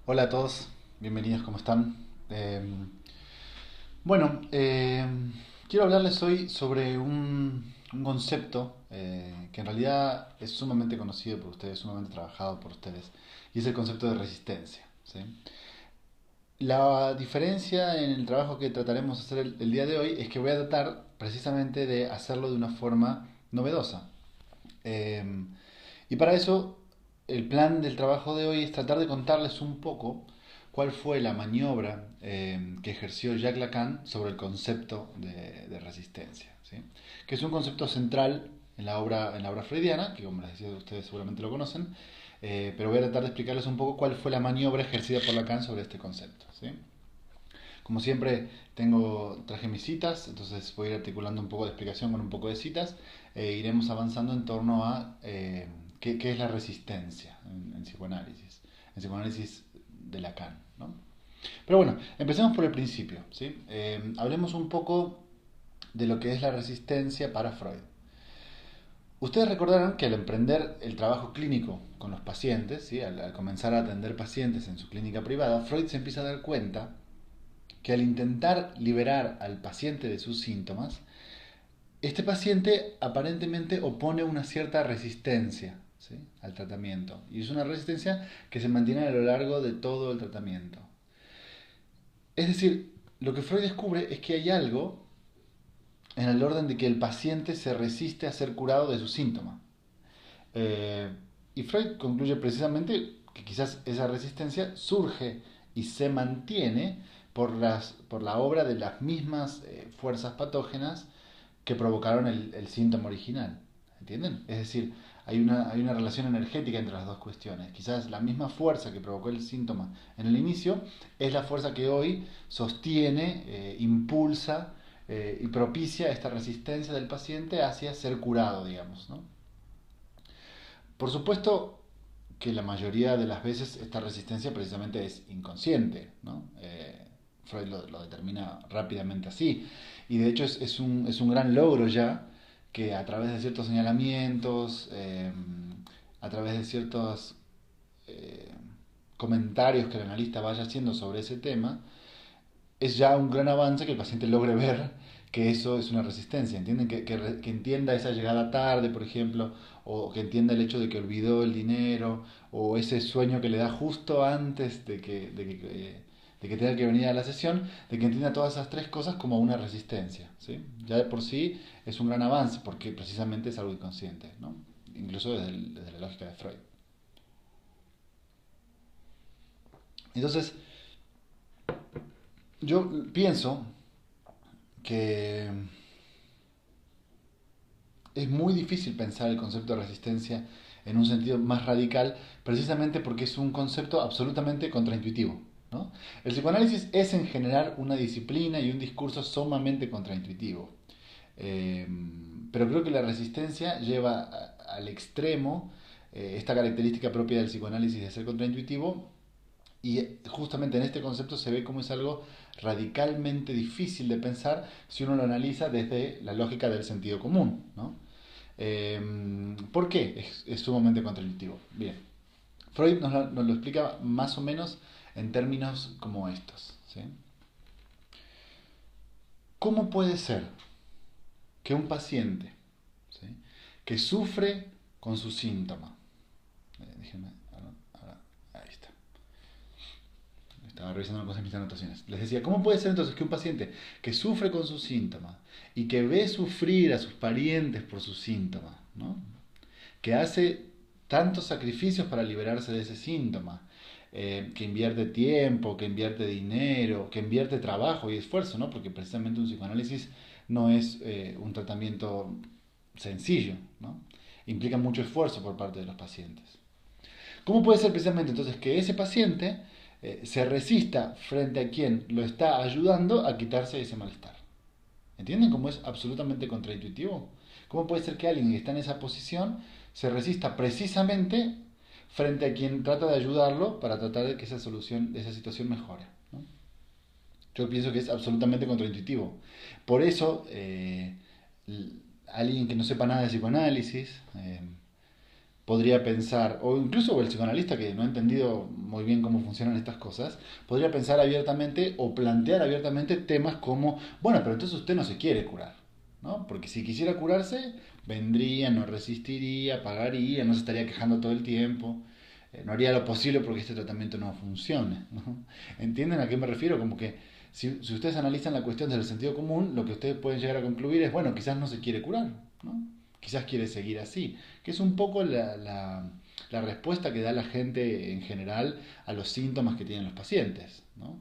Hola a todos, bienvenidos, ¿cómo están? Eh, bueno, quiero hablarles hoy sobre un concepto que en realidad es sumamente conocido por ustedes, sumamente trabajado por ustedes, y es el concepto de resistencia. ¿Sí? La diferencia en el trabajo que trataremos de hacer el día de hoy es que voy a tratar precisamente de hacerlo de una forma novedosa. Eh, y para eso, el plan del trabajo de hoy es tratar de contarles un poco cuál fue la maniobra que ejerció Jacques Lacan sobre el concepto de resistencia, ¿sí? Que es un concepto central en la obra freudiana, que como les decía ustedes seguramente lo conocen, pero voy a tratar de explicarles un poco cuál fue la maniobra ejercida por Lacan sobre este concepto, ¿sí? Como siempre, traje mis citas, entonces voy a ir articulando un poco de explicación con un poco de citas e iremos avanzando en torno a qué es la resistencia en psicoanálisis de Lacan, ¿no? Pero bueno, empecemos por el principio, ¿sí? Hablemos un poco de lo que es la resistencia para Freud. Ustedes recordarán que al emprender el trabajo clínico con los pacientes, ¿sí? Al comenzar a atender pacientes en su clínica privada, Freud se empieza a dar cuenta que al intentar liberar al paciente de sus síntomas, este paciente aparentemente opone una cierta resistencia, ¿sí?, al tratamiento. Y es una resistencia que se mantiene a lo largo de todo el tratamiento. Es decir, lo que Freud descubre es que hay algo en el orden de que el paciente se resiste a ser curado de sus síntomas. Eh, y Freud concluye precisamente que quizás esa resistencia surge y se mantiene por la obra de las mismas fuerzas patógenas que provocaron el síntoma original. ¿Entienden? Es decir, hay una relación energética entre las dos cuestiones. Quizás la misma fuerza que provocó el síntoma en el inicio es la fuerza que hoy sostiene, impulsa y propicia esta resistencia del paciente hacia ser curado, digamos, ¿no? Por supuesto que la mayoría de las veces esta resistencia precisamente es inconsciente, ¿no? Freud lo determina rápidamente así. Y de hecho es un gran logro ya que a través de ciertos señalamientos, a través de ciertos eh, comentarios que el analista vaya haciendo sobre ese tema, es ya un gran avance que el paciente logre ver que eso es una resistencia, ¿entienden? Que entienda esa llegada tarde, por ejemplo, o que entienda el hecho de que olvidó el dinero, o ese sueño que le da justo antes de que tenga que venir a la sesión, de que entienda todas esas tres cosas como una resistencia, ¿sí? Ya de por sí es un gran avance, porque precisamente es algo inconsciente, ¿no? Incluso desde la lógica de Freud. Entonces, yo pienso que es muy difícil pensar el concepto de resistencia en un sentido más radical, precisamente porque es un concepto absolutamente contraintuitivo, ¿no? El psicoanálisis es en general una disciplina y un discurso sumamente contraintuitivo. Eh, pero creo que la resistencia lleva al extremo esta característica propia del psicoanálisis de ser contraintuitivo, y justamente en este concepto se ve como es algo radicalmente difícil de pensar si uno lo analiza desde la lógica del sentido común, ¿no? ¿Por qué es sumamente contradictivo? Bien, Freud nos lo explica más o menos en términos como estos, ¿sí? ¿Cómo puede ser que un paciente, ¿sí?, que sufre con su síntoma, déjenme, ahí está, estaba revisando una cosa en mis anotaciones. Les decía, ¿cómo puede ser entonces que un paciente que sufre con sus síntomas y que ve sufrir a sus parientes por sus síntomas, ¿no?, que hace tantos sacrificios para liberarse de ese síntoma, que invierte tiempo, que invierte dinero, que invierte trabajo y esfuerzo, ¿no? Porque precisamente un psicoanálisis no es un tratamiento sencillo, ¿no? Implica mucho esfuerzo por parte de los pacientes. ¿Cómo puede ser precisamente entonces que ese paciente se resista frente a quien lo está ayudando a quitarse ese malestar? ¿Entienden cómo es absolutamente contraintuitivo? ¿Cómo puede ser que alguien que está en esa posición se resista precisamente frente a quien trata de ayudarlo para tratar de que esa solución, de esa situación mejore, ¿no? Yo pienso que es absolutamente contraintuitivo. Por eso, alguien que no sepa nada de psicoanálisis, podría pensar, o incluso el psicoanalista que no ha entendido muy bien cómo funcionan estas cosas, podría pensar abiertamente o plantear abiertamente temas como, bueno, pero entonces usted no se quiere curar, ¿no? Porque si quisiera curarse, vendría, no resistiría, pagaría, no se estaría quejando todo el tiempo, no haría lo posible porque este tratamiento no funcione, ¿no? ¿Entienden a qué me refiero? Como que si ustedes analizan la cuestión desde el sentido común, lo que ustedes pueden llegar a concluir es, bueno, quizás no se quiere curar, ¿no? Quizás quiere seguir así, que es un poco la respuesta que da la gente en general a los síntomas que tienen los pacientes, ¿no?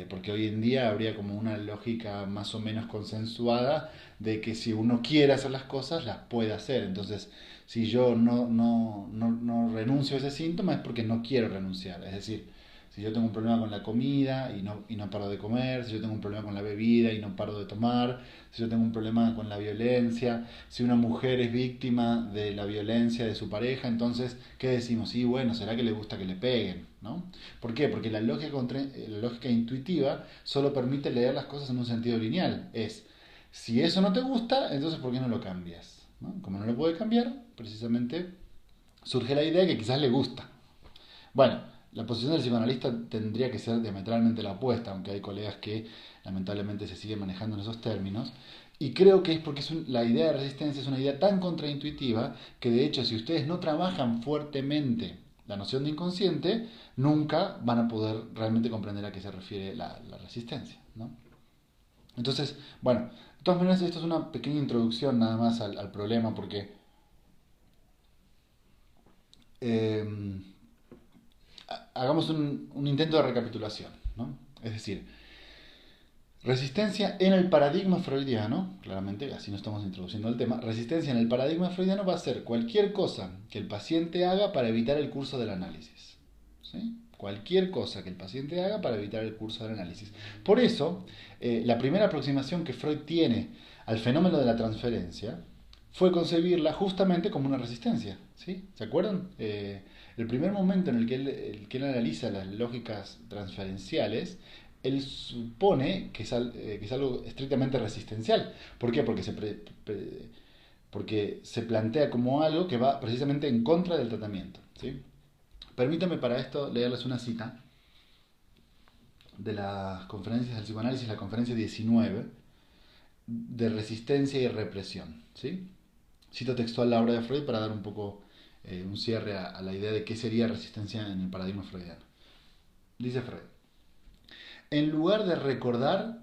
Porque hoy en día habría como una lógica más o menos consensuada de que si uno quiere hacer las cosas, las puede hacer. Entonces, si yo no renuncio a ese síntoma es porque no quiero renunciar. Es decir, si yo tengo un problema con la comida y no paro de comer, si yo tengo un problema con la bebida y no paro de tomar, si yo tengo un problema con la violencia, si una mujer es víctima de la violencia de su pareja, entonces, ¿qué decimos? Sí, bueno, ¿será que le gusta que le peguen? ¿No? ¿Por qué? Porque la lógica intuitiva solo permite leer las cosas en un sentido lineal. Es, si eso no te gusta, entonces ¿por qué no lo cambias? ¿No? Como no lo puede cambiar, precisamente surge la idea de que quizás le gusta. Bueno, la posición del psicoanalista tendría que ser diametralmente la opuesta, aunque hay colegas que lamentablemente se siguen manejando en esos términos. Y creo que es porque la idea de resistencia es una idea tan contraintuitiva que de hecho si ustedes no trabajan fuertemente la noción de inconsciente, nunca van a poder realmente comprender a qué se refiere la resistencia, ¿no? Entonces, bueno, de todas maneras esto es una pequeña introducción nada más al problema porque eh, hagamos un intento de recapitulación, ¿no? Es decir, resistencia en el paradigma freudiano, claramente así no estamos introduciendo el tema, resistencia en el paradigma freudiano va a ser cualquier cosa que el paciente haga para evitar el curso del análisis. ¿Sí? Cualquier cosa que el paciente haga para evitar el curso del análisis. Por eso, la primera aproximación que Freud tiene al fenómeno de la transferencia fue concebirla justamente como una resistencia. ¿Sí? ¿Se acuerdan? El primer momento en el que él analiza las lógicas transferenciales, él supone que es algo estrictamente resistencial. ¿Por qué? Porque se plantea como algo que va precisamente en contra del tratamiento. ¿Sí? Permítame para esto leerles una cita de las conferencias del psicoanálisis, la conferencia 19, de resistencia y represión. ¿Sí? Cito textual la obra de Freud para dar un poco un cierre a la idea de qué sería resistencia en el paradigma freudiano. Dice Freud, en lugar de recordar,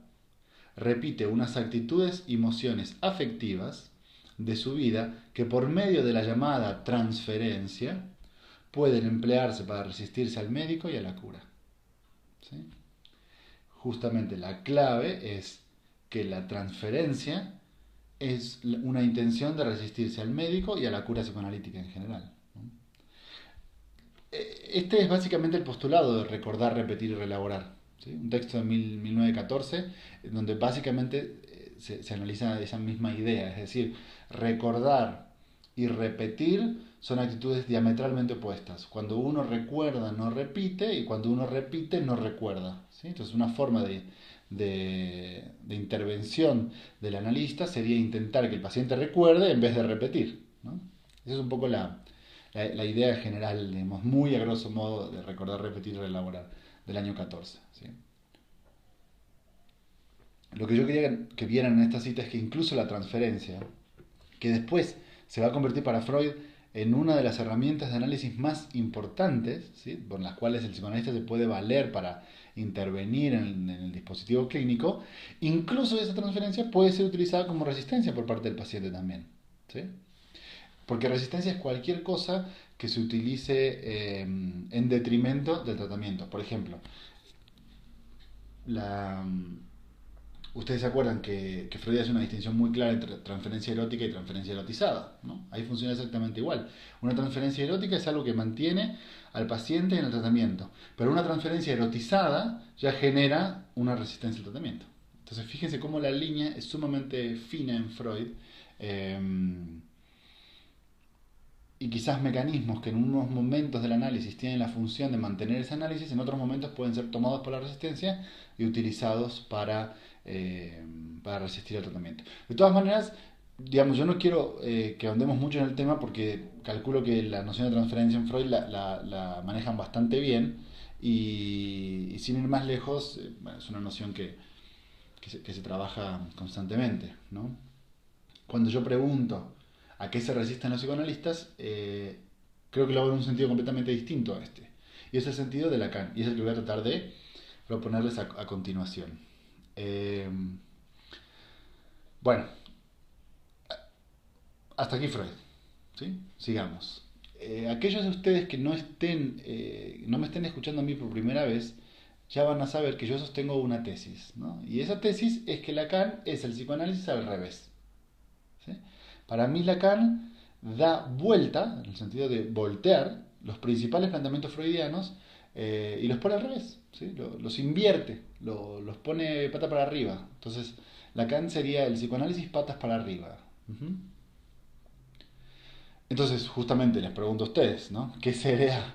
repite unas actitudes y emociones afectivas de su vida que por medio de la llamada transferencia pueden emplearse para resistirse al médico y a la cura. ¿Sí? Justamente la clave es que la transferencia es una intención de resistirse al médico y a la cura psicoanalítica en general. Este es básicamente el postulado de recordar, repetir y reelaborar. ¿Sí? Un texto de 1914 donde básicamente se analiza esa misma idea, es decir, recordar y repetir son actitudes diametralmente opuestas. Cuando uno recuerda no repite y cuando uno repite no recuerda. ¿Sí? Entonces una forma de intervención del analista sería intentar que el paciente recuerde en vez de repetir, ¿no? Esa es un poco la idea general, digamos, muy a grosso modo de recordar, repetir y reelaborar del año 14. ¿Sí? Lo que yo quería que vieran en esta cita es que incluso la transferencia, que después se va a convertir para Freud en una de las herramientas de análisis más importantes, ¿sí? Por las cuales el psicoanalista se puede valer para intervenir en el dispositivo clínico, incluso esa transferencia puede ser utilizada como resistencia por parte del paciente también. ¿Sí? Porque resistencia es cualquier cosa que se utilice en detrimento del tratamiento. Por ejemplo, la, ustedes se acuerdan que Freud hace una distinción muy clara entre transferencia erótica y transferencia erotizada, ¿no? Ahí funciona exactamente igual. Una transferencia erótica es algo que mantiene al paciente en el tratamiento, pero una transferencia erotizada ya genera una resistencia al tratamiento. Entonces fíjense cómo la línea es sumamente fina en Freud. Eh, y quizás mecanismos que en unos momentos del análisis tienen la función de mantener ese análisis, en otros momentos pueden ser tomados por la resistencia y utilizados para resistir al tratamiento. De todas maneras, digamos, yo no quiero que ahondemos mucho en el tema porque calculo que la noción de transferencia en Freud la manejan bastante bien y sin ir más lejos, bueno, es una noción que se trabaja constantemente, ¿no? Cuando yo pregunto a qué se resisten los psicoanalistas, creo que lo hago en un sentido completamente distinto a este. Y es el sentido de Lacan, y es el que voy a tratar de proponerles a continuación. Eh, bueno, hasta aquí Freud. ¿Sí? Sigamos. Aquellos de ustedes que no me estén escuchando a mí por primera vez, ya van a saber que yo sostengo una tesis, ¿no? Y esa tesis es que Lacan es el psicoanálisis al revés. ¿Sí? Para mí Lacan da vuelta, en el sentido de voltear, los principales planteamientos freudianos y los pone al revés, ¿sí? Los invierte, los pone pata para arriba. Entonces, Lacan sería el psicoanálisis patas para arriba. Uh-huh. Entonces, justamente les pregunto a ustedes, ¿no? ¿Qué será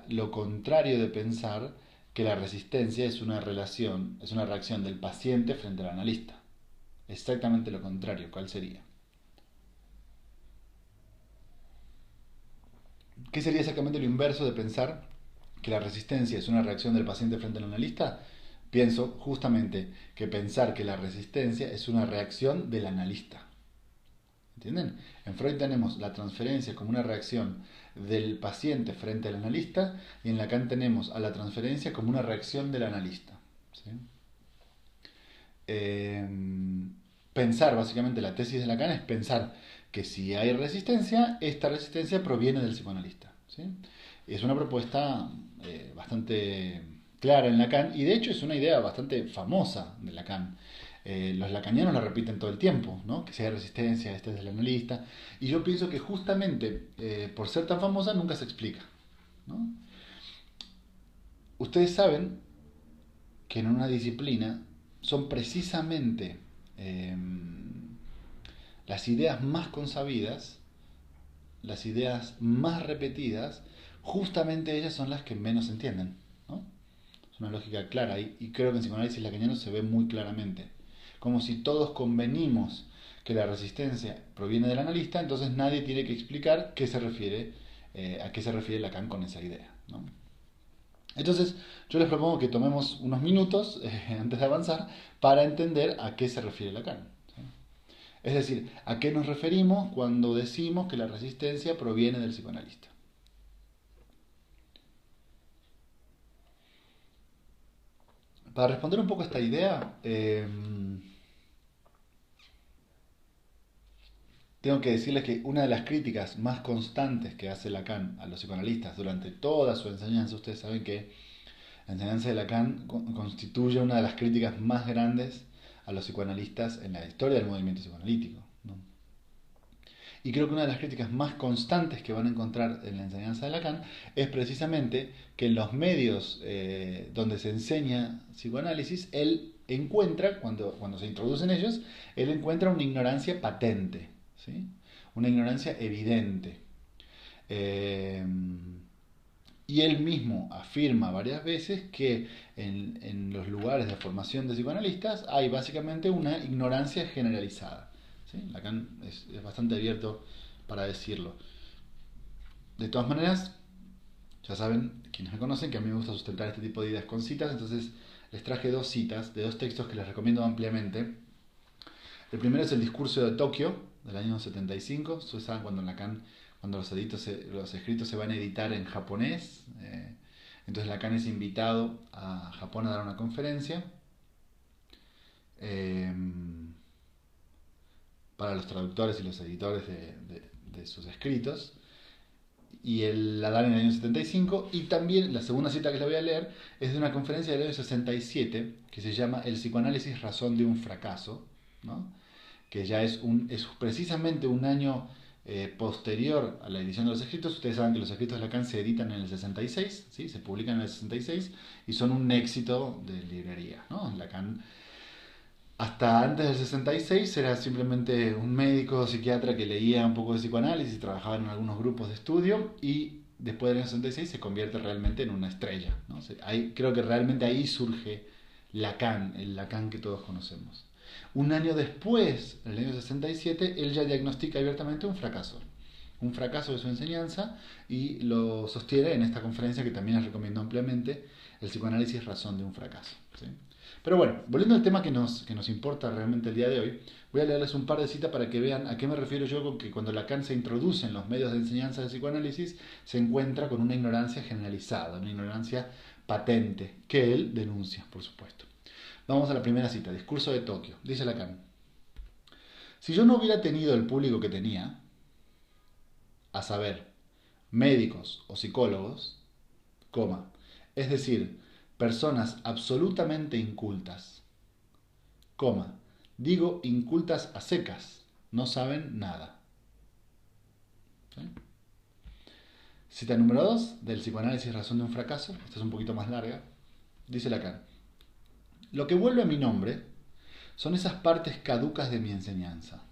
lo contrario de pensar que la resistencia es una reacción del paciente frente al analista? Exactamente lo contrario, ¿cuál sería? ¿Qué sería exactamente lo inverso de pensar que la resistencia es una reacción del paciente frente al analista? Pienso justamente que pensar que la resistencia es una reacción del analista. ¿Entienden? En Freud tenemos la transferencia como una reacción del paciente frente al analista y en Lacan tenemos a la transferencia como una reacción del analista. ¿Sí? Eh, Pensar, básicamente, la tesis de Lacan es pensar que si hay resistencia, esta resistencia proviene del psicoanalista. ¿Sí? Es una propuesta bastante clara en Lacan y de hecho es una idea bastante famosa de Lacan. Los lacanianos la repiten todo el tiempo, ¿no? Que si hay resistencia, este es del analista. Y yo pienso que justamente por ser tan famosa nunca se explica, ¿no? Ustedes saben que en una disciplina son precisamente eh, las ideas más consabidas, las ideas más repetidas, justamente ellas son las que menos se entienden, ¿no? Es una lógica clara y creo que en psicoanálisis lacaniano se ve muy claramente. Como si todos convenimos que la resistencia proviene del analista, entonces nadie tiene que explicar a qué se refiere Lacan con esa idea, ¿no? Entonces, yo les propongo que tomemos unos minutos antes de avanzar para entender a qué se refiere Lacan. ¿Sí? Es decir, a qué nos referimos cuando decimos que la resistencia proviene del psicoanalista. Para responder un poco a esta idea, tengo que decirles que una de las críticas más constantes que hace Lacan a los psicoanalistas durante toda su enseñanza, ustedes saben que la enseñanza de Lacan constituye una de las críticas más grandes a los psicoanalistas en la historia del movimiento psicoanalítico, ¿no? Y creo que una de las críticas más constantes que van a encontrar en la enseñanza de Lacan es precisamente que en los medios donde se enseña psicoanálisis, él encuentra, cuando se introducen ellos, él encuentra una ignorancia patente, ¿sí? Una ignorancia evidente. Eh, y él mismo afirma varias veces que en los lugares de formación de psicoanalistas hay básicamente una ignorancia generalizada. ¿Sí? Lacan es bastante abierto para decirlo. De todas maneras, ya saben, quienes me conocen, que a mí me gusta sustentar este tipo de ideas con citas, entonces les traje dos citas de dos textos que les recomiendo ampliamente. El primero es el discurso de Tokio, del año 75. Ustedes saben cuando los escritos se van a editar en japonés. Entonces Lacan es invitado a Japón a dar una conferencia eh, para los traductores y los editores de sus escritos. Y él la da en el año 75. Y también la segunda cita que les voy a leer es de una conferencia del año 67 que se llama El psicoanálisis razón de un fracaso, ¿no? Que ya es precisamente un año posterior a la edición de los escritos. Ustedes saben que los escritos de Lacan se editan en el 66, ¿sí? Se publican en el 66 y son un éxito de librería, ¿no? Lacan hasta antes del 66 era simplemente un médico psiquiatra que leía un poco de psicoanálisis y trabajaba en algunos grupos de estudio y después del año 66 se convierte realmente en una estrella, ¿no? Creo que realmente ahí surge Lacan, el Lacan que todos conocemos. Un año después, en el año 67, él ya diagnostica abiertamente un fracaso de su enseñanza, y lo sostiene en esta conferencia que también les recomiendo ampliamente, el psicoanálisis razón de un fracaso. ¿Sí? Pero bueno, volviendo al tema que nos importa realmente el día de hoy, voy a leerles un par de citas para que vean a qué me refiero yo con que cuando Lacan se introduce en los medios de enseñanza del psicoanálisis, se encuentra con una ignorancia generalizada, una ignorancia patente, que él denuncia, por supuesto. Vamos a la primera cita, Discurso de Tokio. Dice Lacan: si yo no hubiera tenido el público que tenía, a saber, médicos o psicólogos, coma, es decir, personas absolutamente incultas, coma, digo incultas a secas, no saben nada. ¿Sí? Cita número 2 del psicoanálisis razón de un fracaso, esta es un poquito más larga, dice Lacan: lo que vuelve a mi nombre son esas partes caducas de mi enseñanza,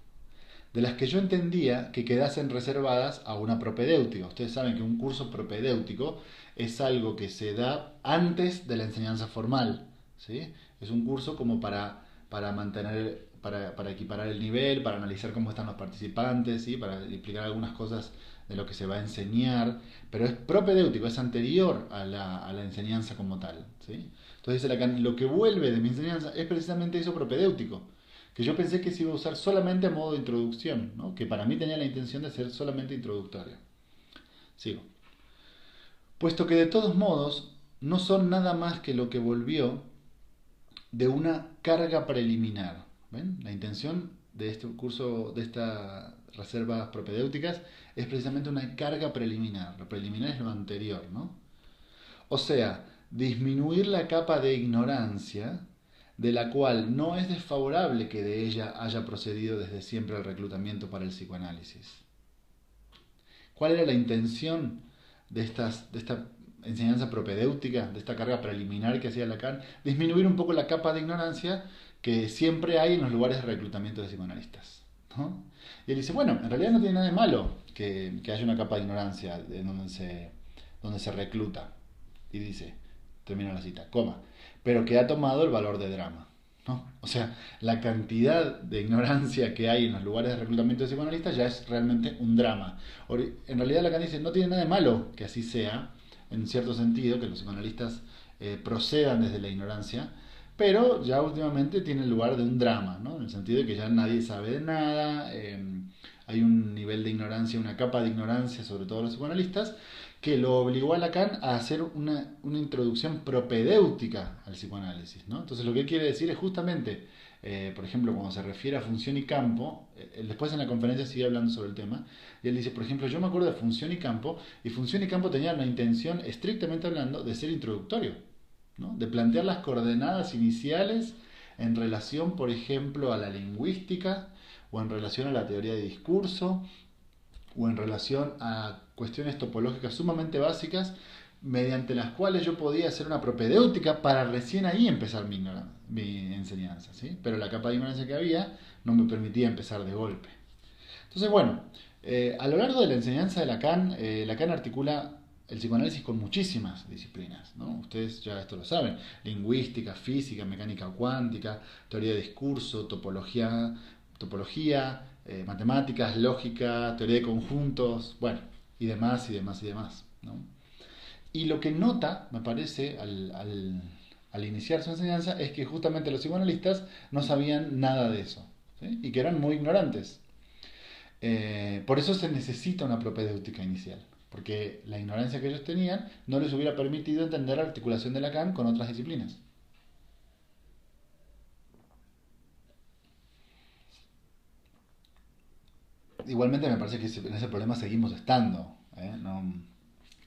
de las que yo entendía que quedasen reservadas a una propedéutica. Ustedes saben que un curso propedéutico es algo que se da antes de la enseñanza formal, ¿sí? Es un curso como para mantener, para equiparar el nivel, para analizar cómo están los participantes, ¿sí? Para explicar algunas cosas de lo que se va a enseñar, pero es propedéutico, es anterior a la enseñanza como tal, ¿sí? Entonces dice Lacan, lo que vuelve de mi enseñanza es precisamente eso propedéutico, que yo pensé que se iba a usar solamente a modo de introducción, ¿no? Que para mí tenía la intención de ser solamente introductorio. Sigo. Puesto que de todos modos no son nada más que lo que volvió de una carga preliminar. ¿Ven? La intención de este curso, de estas reservas propedéuticas, es precisamente una carga preliminar. Lo preliminar es lo anterior, ¿no? O sea, disminuir la capa de ignorancia de la cual no es desfavorable que de ella haya procedido desde siempre el reclutamiento para el psicoanálisis. ¿Cuál era la intención de esta enseñanza propedéutica, de esta carga preliminar que hacía Lacan? Disminuir un poco la capa de ignorancia que siempre hay en los lugares de reclutamiento de psicoanalistas, ¿no? Y él dice, bueno, en realidad no tiene nada de malo que haya una capa de ignorancia en donde se recluta. Y dice, termina la cita, coma, pero que ha tomado el valor de drama, ¿no? O sea, la cantidad de ignorancia que hay en los lugares de reclutamiento de psicoanalistas ya es realmente un drama. En realidad Lacan dice, no tiene nada de malo que así sea, en cierto sentido, que los psicoanalistas procedan desde la ignorancia, pero ya últimamente tiene el lugar de un drama, ¿no? En el sentido de que ya nadie sabe de nada, hay un nivel de ignorancia, una capa de ignorancia sobre todos los psicoanalistas, que lo obligó a Lacan a hacer una introducción propedéutica al psicoanálisis, ¿no? Entonces lo que él quiere decir es justamente, por ejemplo, cuando se refiere a función y campo, después en la conferencia sigue hablando sobre el tema, y él dice, por ejemplo, yo me acuerdo de función y función y campo tenían la intención, estrictamente hablando, de ser introductorio, ¿no? De plantear las coordenadas iniciales en relación, por ejemplo, a la lingüística, o en relación a la teoría de discurso, o en relación a cuestiones topológicas sumamente básicas, mediante las cuales yo podía hacer una propedéutica para recién ahí empezar mi enseñanza, ¿sí? Pero la capa de ignorancia que había no me permitía empezar de golpe. Entonces, bueno, a lo largo de la enseñanza de Lacan, Lacan articula el psicoanálisis con muchísimas disciplinas, ¿no? Ustedes ya esto lo saben: lingüística, física, mecánica cuántica, teoría de discurso, topología, matemáticas, lógica, teoría de conjuntos, bueno, y demás, y demás, y demás, ¿no? Y lo que nota, me parece, al iniciar su enseñanza, es que justamente los psicoanalistas no sabían nada de eso, ¿sí? Y que eran muy ignorantes. Por eso se necesita una propedéutica inicial, porque la ignorancia que ellos tenían no les hubiera permitido entender la articulación de Lacan con otras disciplinas. Igualmente me parece que en ese problema seguimos estando, ¿eh?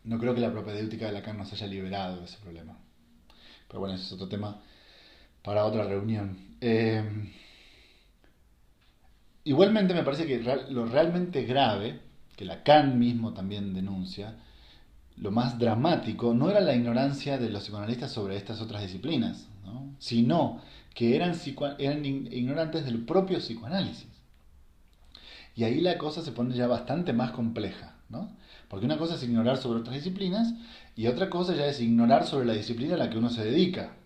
No creo que la propedéutica de Lacan nos haya liberado de ese problema. Pero bueno, ese es otro tema para otra reunión. Igualmente me parece que lo realmente grave, que Lacan mismo también denuncia, lo más dramático, no era la ignorancia de los psicoanalistas sobre estas otras disciplinas, ¿no? Sino que eran ignorantes del propio psicoanálisis. Y ahí la cosa se pone ya bastante más compleja, ¿no? Porque una cosa es ignorar sobre otras disciplinas y otra cosa ya es ignorar sobre la disciplina a la que uno se dedica.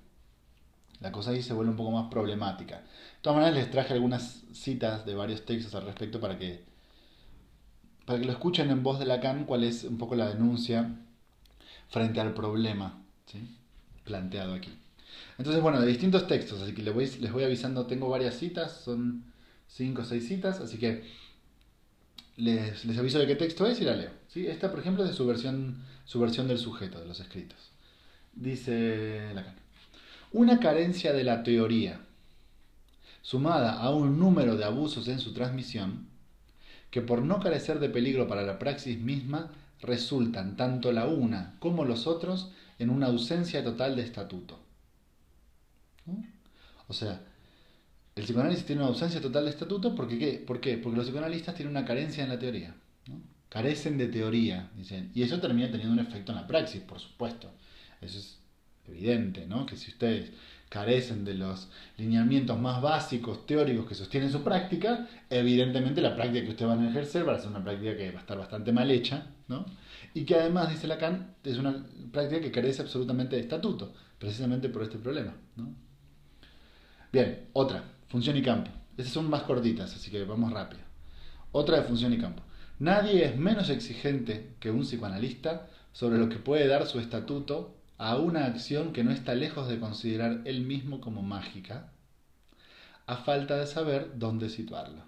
La cosa ahí se vuelve un poco más problemática. De todas maneras, les traje algunas citas de varios textos al respecto para que lo escuchen en voz de Lacan cuál es un poco la denuncia frente al problema, ¿sí?, planteado aquí. Entonces, bueno, de distintos textos, así que les voy avisando, tengo varias citas, son 5 o 6 citas, así que les aviso de qué texto es y la leo. ¿Sí? Esta, por ejemplo, es de su versión del sujeto, de los escritos. Dice Lacan: una carencia de la teoría, sumada a un número de abusos en su transmisión, que por no carecer de peligro para la praxis misma, resultan tanto la una como los otros en una ausencia total de estatuto. ¿No? O sea, el psicoanálisis tiene una ausencia total de estatuto porque ¿qué? ¿Por qué? Porque los psicoanalistas tienen una carencia en la teoría, ¿no? Carecen de teoría, dicen, y eso termina teniendo un efecto en la praxis, por supuesto. Eso es evidente, ¿no? Que si ustedes carecen de los lineamientos más básicos teóricos que sostienen su práctica, evidentemente la práctica que ustedes van a ejercer va a ser una práctica que va a estar bastante mal hecha, ¿no? Y que además, dice Lacan, es una práctica que carece absolutamente de estatuto, precisamente por este problema, ¿no? Bien, otra, función y campo. Estas son más cortitas, así que vamos rápido. Otra de función y campo. Nadie es menos exigente que un psicoanalista sobre lo que puede dar su estatuto a una acción que no está lejos de considerar él mismo como mágica, a falta de saber dónde situarla,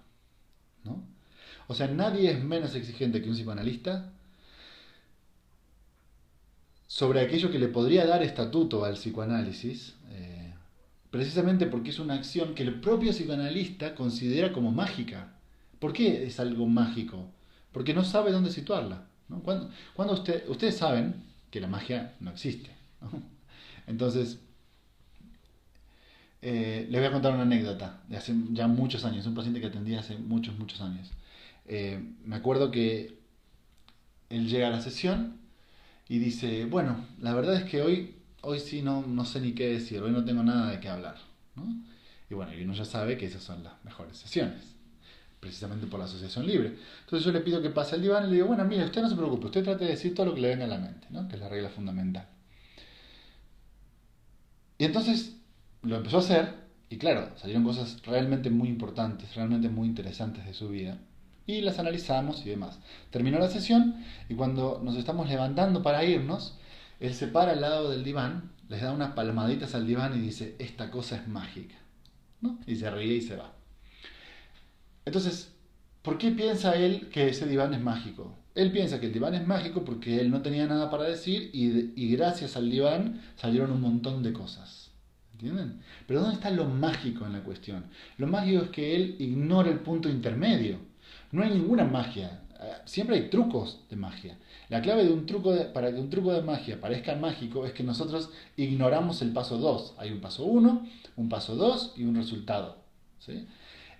¿no? O sea, nadie es menos exigente que un psicoanalista sobre aquello que le podría dar estatuto al psicoanálisis, precisamente porque es una acción que el propio psicoanalista considera como mágica. ¿Por qué es algo mágico? Porque no sabe dónde situarla, ¿no? Cuando ustedes saben que la magia no existe, ¿no? Entonces, les voy a contar una anécdota de hace ya muchos años, un paciente que atendí hace muchos, muchos años. Me acuerdo que él llega a la sesión y dice, bueno, la verdad es que hoy sí no sé ni qué decir, hoy no tengo nada de qué hablar, ¿no? Y bueno, y uno ya sabe que esas son las mejores sesiones, precisamente por la asociación libre. Entonces yo le pido que pase al diván y le digo, bueno, mire, usted no se preocupe, usted trate de decir todo lo que le venga a la mente, ¿no? Que es la regla fundamental. Y entonces lo empezó a hacer, y claro, salieron cosas realmente muy importantes, realmente muy interesantes de su vida, y las analizamos y demás. Terminó la sesión, y cuando nos estamos levantando para irnos, él se para al lado del diván, les da unas palmaditas al diván y dice, esta cosa es mágica, ¿no? Y se ríe y se va. Entonces, ¿por qué piensa él que ese diván es mágico? Él piensa que el diván es mágico porque él no tenía nada para decir y gracias al diván salieron un montón de cosas. ¿Entienden? Pero ¿dónde está lo mágico en la cuestión? Lo mágico es que él ignora el punto intermedio. No hay ninguna magia. Siempre hay trucos de magia. La clave de para que un truco de magia parezca mágico es que nosotros ignoramos el paso 2. Hay un paso 1, un paso 2 y un resultado, ¿sí?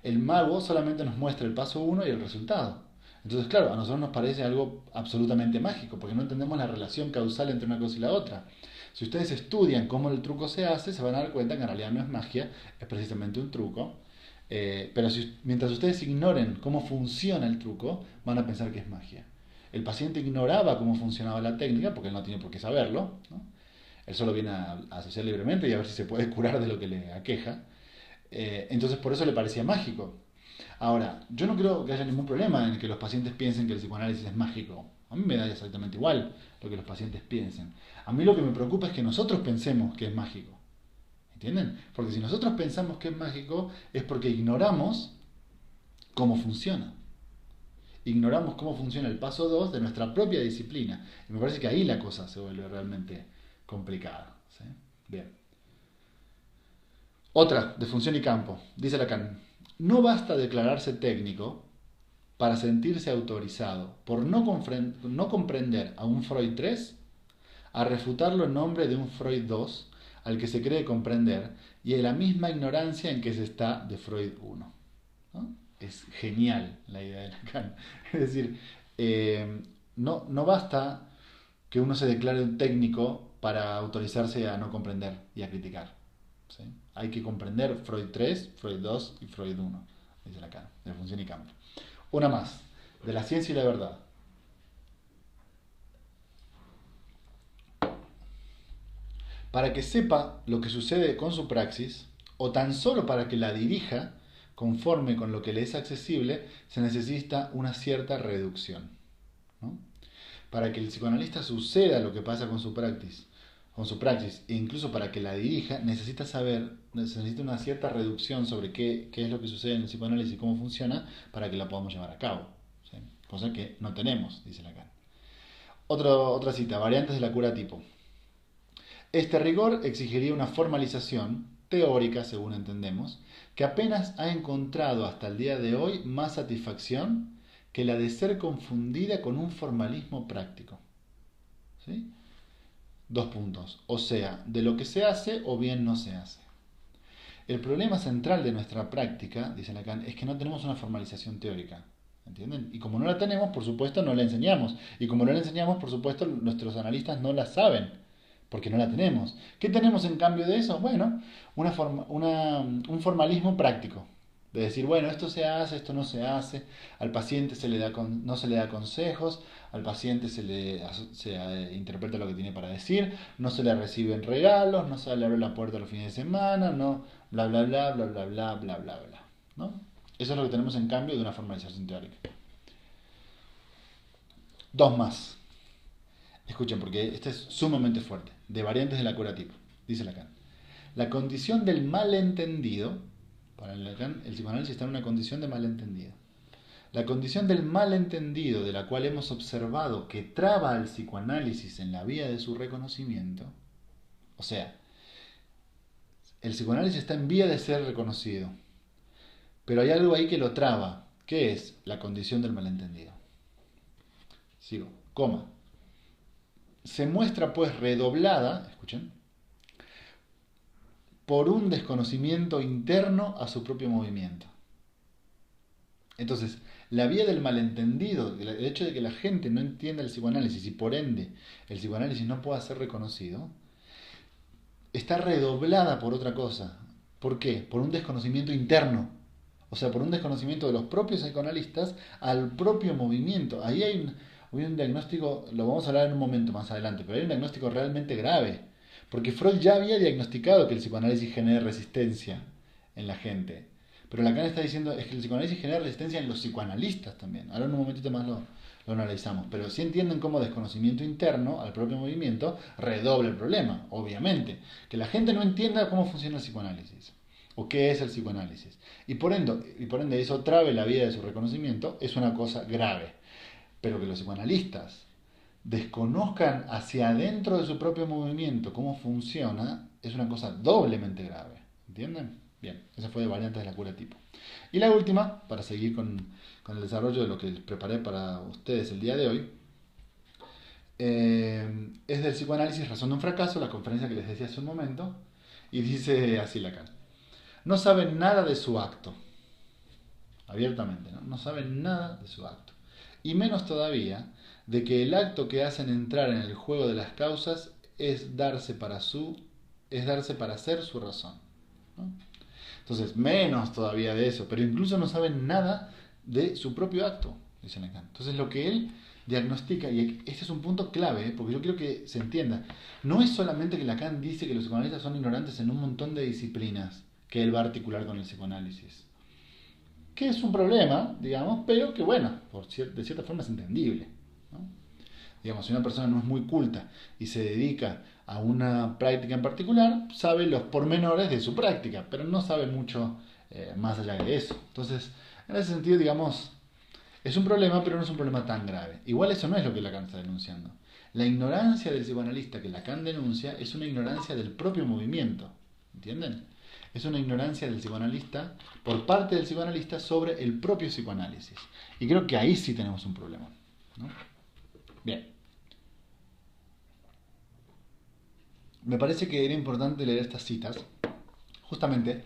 El mago solamente nos muestra el paso 1 y el resultado. Entonces, claro, a nosotros nos parece algo absolutamente mágico, porque no entendemos la relación causal entre una cosa y la otra. Si ustedes estudian cómo el truco se hace, se van a dar cuenta que en realidad no es magia, es precisamente un truco. Pero mientras ustedes ignoren cómo funciona el truco, van a pensar que es magia. El paciente ignoraba cómo funcionaba la técnica, porque él no tiene por qué saberlo, ¿no? Él solo viene a asociar libremente y a ver si se puede curar de lo que le aqueja. Entonces por eso le parecía mágico. Ahora, yo no creo que haya ningún problema en que los pacientes piensen que el psicoanálisis es mágico. A mí me da exactamente igual lo que los pacientes piensen. A mí lo que me preocupa es que nosotros pensemos que es mágico. ¿Entienden? Porque si nosotros pensamos que es mágico es porque ignoramos cómo funciona. Ignoramos cómo funciona el paso 2 de nuestra propia disciplina. Y me parece que ahí la cosa se vuelve realmente complicada, ¿sí? Bien. Otra, de función y campo. Dice Lacan, no basta declararse técnico para sentirse autorizado por no comprender a un Freud 3 a refutarlo en nombre de un Freud 2 al que se cree comprender y en la misma ignorancia en que se está de Freud 1. ¿No? Es genial la idea de Lacan. Es decir, no basta que uno se declare un técnico para autorizarse a no comprender y a criticar, ¿sí? Hay que comprender Freud 3, Freud 2 y Freud 1, dice Lacan, de función y campo. Una más, de la ciencia y la verdad. Para que sepa lo que sucede con su praxis, o tan solo para que la dirija conforme con lo que le es accesible, se necesita una cierta reducción, ¿no? Para que el psicoanalista suceda lo que pasa con su praxis, e incluso para que la dirija, necesita una cierta reducción sobre qué es lo que sucede en el psicoanálisis y cómo funciona para que la podamos llevar a cabo, ¿sí? Cosa que no tenemos, dice Lacan. Otra cita, variantes de la cura tipo. Este rigor exigiría una formalización teórica, según entendemos, que apenas ha encontrado hasta el día de hoy más satisfacción que la de ser confundida con un formalismo práctico. ¿Sí? Dos puntos. O sea, de lo que se hace o bien no se hace. El problema central de nuestra práctica, dice Lacan, es que no tenemos una formalización teórica. ¿Entienden? Y como no la tenemos, por supuesto, no la enseñamos. Y como no la enseñamos, por supuesto, nuestros analistas no la saben, porque no la tenemos. ¿Qué tenemos en cambio de eso? Bueno, un formalismo práctico. De decir, bueno, esto se hace, esto no se hace. Al paciente no se le da consejos, al paciente se interpreta lo que tiene para decir, no se le reciben regalos, no se le abre la puerta los fines de semana, no, bla, bla, bla, bla, bla, bla, bla, bla, bla. ¿No? Eso es lo que tenemos en cambio de una formalización teórica. Dos más. Escuchen, porque este es sumamente fuerte. De variantes de la cura tipo. Dice Lacan. La condición del malentendido, para Lacan, el psicoanálisis está en una condición de malentendido. La condición del malentendido, de la cual hemos observado que traba al psicoanálisis en la vía de su reconocimiento, o sea, el psicoanálisis está en vía de ser reconocido, pero hay algo ahí que lo traba. ¿Qué es? La condición del malentendido. Sigo, coma. Se muestra pues redoblada, escuchen, por un desconocimiento interno a su propio movimiento. Entonces, la vía del malentendido, el hecho de que la gente no entienda el psicoanálisis y por ende el psicoanálisis no pueda ser reconocido, está redoblada por otra cosa. ¿Por qué? Por un desconocimiento interno. O sea, por un desconocimiento de los propios psicoanalistas al propio movimiento. Ahí hay un diagnóstico, lo vamos a hablar en un momento más adelante, pero hay un diagnóstico realmente grave. Porque Freud ya había diagnosticado que el psicoanálisis genera resistencia en la gente. Pero Lacan está diciendo es que el psicoanálisis genera resistencia en los psicoanalistas también. Ahora en un momentito más lo analizamos. Pero sí entienden cómo desconocimiento interno al propio movimiento redobla el problema, obviamente. Que la gente no entienda cómo funciona el psicoanálisis o qué es el psicoanálisis. Y por ende eso trabe la vía de su reconocimiento es una cosa grave. Pero que los psicoanalistas desconozcan hacia adentro de su propio movimiento cómo funciona es una cosa doblemente grave. ¿Entienden? Bien, esa fue de variantes de la cura tipo. Y la última, para seguir con el desarrollo de lo que les preparé para ustedes el día de hoy, es del psicoanálisis Razón de un fracaso, la conferencia que les decía hace un momento, y dice así Lacan. No saben nada de su acto, abiertamente, ¿no? No saben nada de su acto. Y menos todavía de que el acto que hacen entrar en el juego de las causas es darse para ser su razón, ¿no? Entonces, menos todavía de eso, pero incluso no saben nada de su propio acto, dice Lacan. Entonces, lo que él diagnostica, y este es un punto clave, porque yo quiero que se entienda, no es solamente que Lacan dice que los psicoanalistas son ignorantes en un montón de disciplinas que él va a articular con el psicoanálisis, que es un problema, digamos, pero que bueno, de cierta forma es entendible, ¿no? Digamos, si una persona no es muy culta y se dedica a una práctica en particular, sabe los pormenores de su práctica, pero no sabe mucho más allá de eso. Entonces, en ese sentido, digamos, es un problema, pero no es un problema tan grave. Igual eso no es lo que Lacan está denunciando. La ignorancia del psicoanalista que Lacan denuncia es una ignorancia del propio movimiento. ¿Entienden? Es una ignorancia del psicoanalista, por parte del psicoanalista, sobre el propio psicoanálisis. Y creo que ahí sí tenemos un problema, ¿no? Bien. Me parece que era importante leer estas citas, justamente